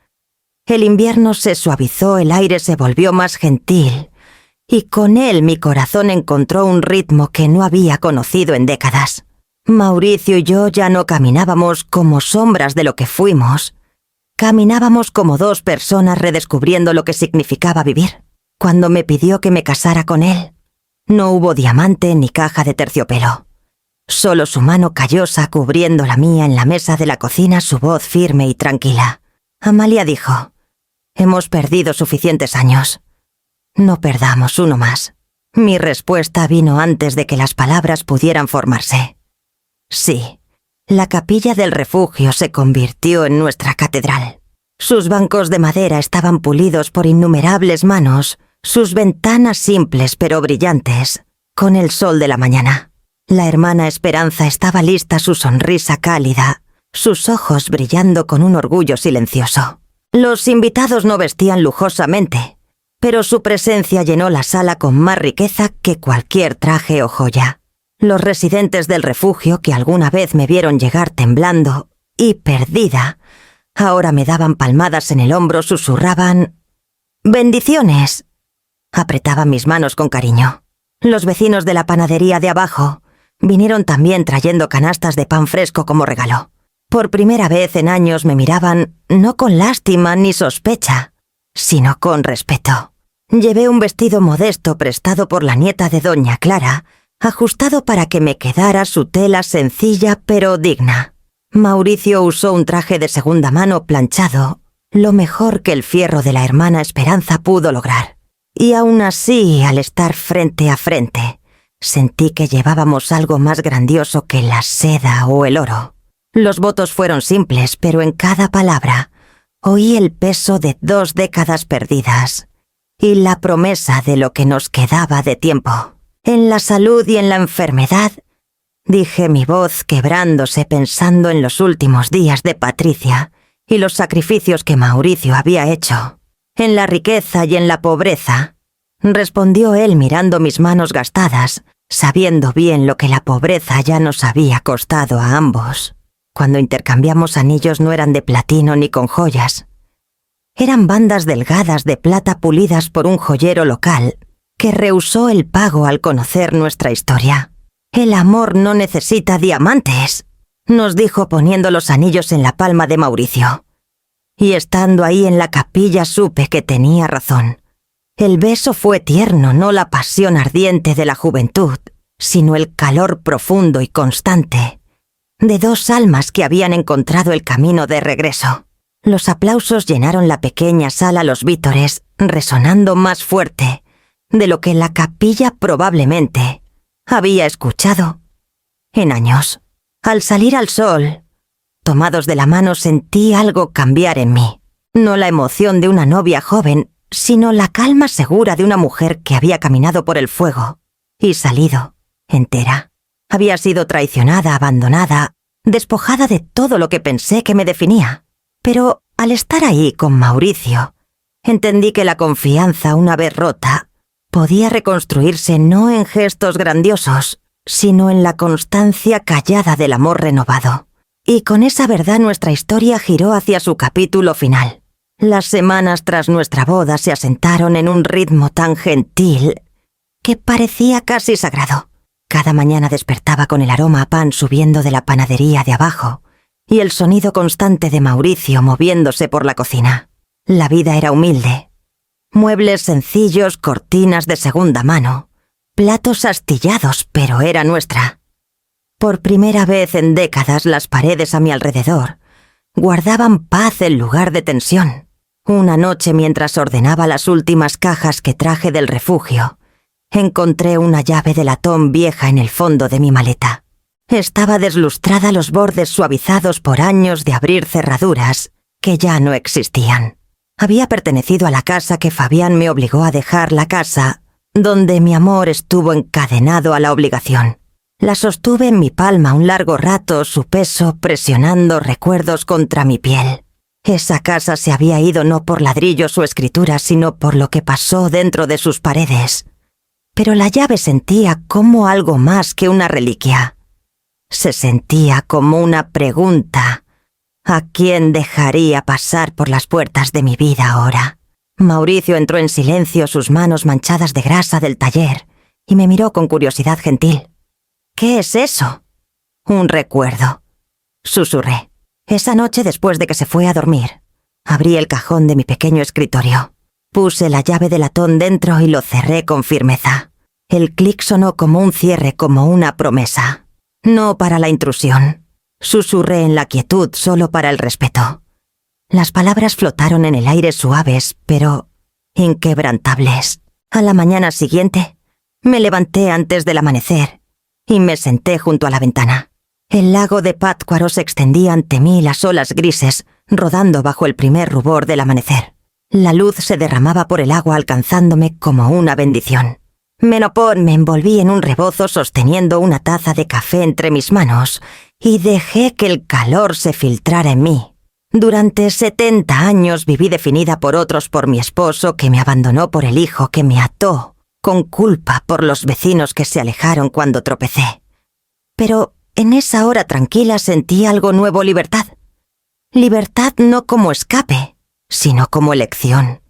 El invierno se suavizó, el aire se volvió más gentil, y con él mi corazón encontró un ritmo que no había conocido en décadas. Mauricio y yo ya no caminábamos como sombras de lo que fuimos. Caminábamos como 2 personas redescubriendo lo que significaba vivir. Cuando me pidió que me casara con él, no hubo diamante ni caja de terciopelo. Solo su mano callosa cubriendo la mía en la mesa de la cocina, su voz firme y tranquila. Amalia dijo: «Hemos perdido suficientes años. No perdamos uno más». Mi respuesta vino antes de que las palabras pudieran formarse. Sí, la capilla del refugio se convirtió en nuestra catedral. Sus bancos de madera estaban pulidos por innumerables manos, sus ventanas simples pero brillantes, con el sol de la mañana. La hermana Esperanza estaba lista, su sonrisa cálida, sus ojos brillando con un orgullo silencioso. Los invitados no vestían lujosamente, pero su presencia llenó la sala con más riqueza que cualquier traje o joya. Los residentes del refugio, que alguna vez me vieron llegar temblando y perdida, ahora me daban palmadas en el hombro, susurraban: «¡Bendiciones!». Apretaba mis manos con cariño. Los vecinos de la panadería de abajo vinieron también trayendo canastas de pan fresco como regalo. Por primera vez en años me miraban no con lástima ni sospecha, sino con respeto. Llevé un vestido modesto prestado por la nieta de doña Clara, ajustado para que me quedara su tela sencilla pero digna. Mauricio usó un traje de segunda mano planchado, lo mejor que el fierro de la hermana Esperanza pudo lograr. Y aún así, al estar frente a frente, sentí que llevábamos algo más grandioso que la seda o el oro. Los votos fueron simples, pero en cada palabra oí el peso de 2 décadas perdidas y la promesa de lo que nos quedaba de tiempo. En la salud y en la enfermedad, dije, mi voz quebrándose pensando en los últimos días de Patricia y los sacrificios que Mauricio había hecho. En la riqueza y en la pobreza, respondió él mirando mis manos gastadas, sabiendo bien lo que la pobreza ya nos había costado a ambos. Cuando intercambiamos anillos no eran de platino ni con joyas. Eran bandas delgadas de plata pulidas por un joyero local que rehusó el pago al conocer nuestra historia. «El amor no necesita diamantes», nos dijo poniendo los anillos en la palma de Mauricio. Y estando ahí en la capilla supe que tenía razón. El beso fue tierno, no la pasión ardiente de la juventud, sino el calor profundo y constante de 2 almas que habían encontrado el camino de regreso. Los aplausos llenaron la pequeña sala, los vítores resonando más fuerte de lo que la capilla probablemente había escuchado en años. Al salir al sol, tomados de la mano, sentí algo cambiar en mí. No la emoción de una novia joven, sino la calma segura de una mujer que había caminado por el fuego y salido entera. Había sido traicionada, abandonada, despojada de todo lo que pensé que me definía. Pero al estar ahí con Mauricio, entendí que la confianza, una vez rota, podía reconstruirse no en gestos grandiosos, sino en la constancia callada del amor renovado. Y con esa verdad nuestra historia giró hacia su capítulo final. Las semanas tras nuestra boda se asentaron en un ritmo tan gentil que parecía casi sagrado. Cada mañana despertaba con el aroma a pan subiendo de la panadería de abajo y el sonido constante de Mauricio moviéndose por la cocina. La vida era humilde. Muebles sencillos, cortinas de segunda mano, platos astillados, pero era nuestra. Por primera vez en décadas las paredes a mi alrededor guardaban paz en lugar de tensión. Una noche, mientras ordenaba las últimas cajas que traje del refugio, encontré una llave de latón vieja en el fondo de mi maleta. Estaba deslustrada, los bordes suavizados por años de abrir cerraduras que ya no existían. Había pertenecido a la casa que Fabián me obligó a dejar, la casa donde mi amor estuvo encadenado a la obligación. La sostuve en mi palma un largo rato, su peso presionando recuerdos contra mi piel. Esa casa se había ido no por ladrillos o escrituras, sino por lo que pasó dentro de sus paredes. Pero la llave sentía como algo más que una reliquia. Se sentía como una pregunta. ¿A quién dejaría pasar por las puertas de mi vida ahora? Mauricio entró en silencio, sus manos manchadas de grasa del taller, y me miró con curiosidad gentil. «¿Qué es eso?» «Un recuerdo», susurré. Esa noche, después de que se fue a dormir, abrí el cajón de mi pequeño escritorio. Puse la llave de latón dentro y lo cerré con firmeza. El clic sonó como un cierre, como una promesa. No para la intrusión. Susurré en la quietud, solo para el respeto. Las palabras flotaron en el aire, suaves, pero inquebrantables. A la mañana siguiente, me levanté antes del amanecer y me senté junto a la ventana. El lago de Pátzcuaro se extendía ante mí, las olas grises, rodando bajo el primer rubor del amanecer. La luz se derramaba por el agua, alcanzándome como una bendición. Me envolví en un rebozo sosteniendo una taza de café entre mis manos y dejé que el calor se filtrara en mí. Durante 70 años viví definida por otros, por mi esposo que me abandonó, por el hijo que me ató, con culpa por los vecinos que se alejaron cuando tropecé. Pero en esa hora tranquila sentí algo nuevo: libertad. Libertad no como escape, sino como elección.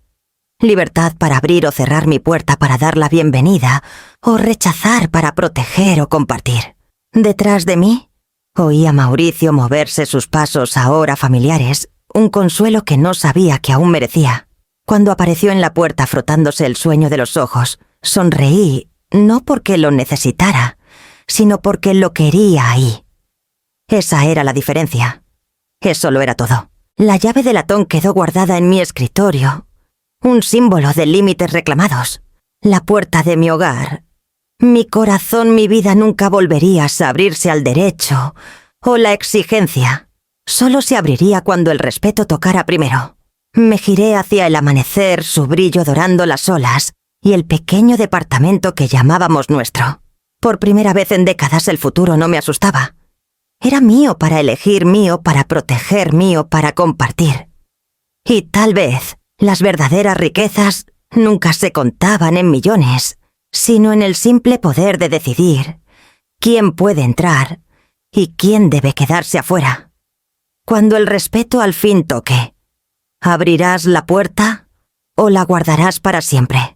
Libertad para abrir o cerrar mi puerta, para dar la bienvenida o rechazar, para proteger o compartir. Detrás de mí, oí a Mauricio moverse, sus pasos ahora familiares, un consuelo que no sabía que aún merecía. Cuando apareció en la puerta frotándose el sueño de los ojos, sonreí, no porque lo necesitara, sino porque lo quería ahí. Esa era la diferencia. Eso lo era todo. La llave de latón quedó guardada en mi escritorio, un símbolo de límites reclamados. La puerta de mi hogar. Mi corazón, mi vida nunca volvería a abrirse al derecho o la exigencia. Solo se abriría cuando el respeto tocara primero. Me giré hacia el amanecer, su brillo dorando las olas, y el pequeño departamento que llamábamos nuestro. Por primera vez en décadas el futuro no me asustaba. Era mío para elegir, mío para proteger, mío para compartir. Y tal vez las verdaderas riquezas nunca se contaban en millones, sino en el simple poder de decidir quién puede entrar y quién debe quedarse afuera. Cuando el respeto al fin toque, ¿abrirás la puerta o la guardarás para siempre?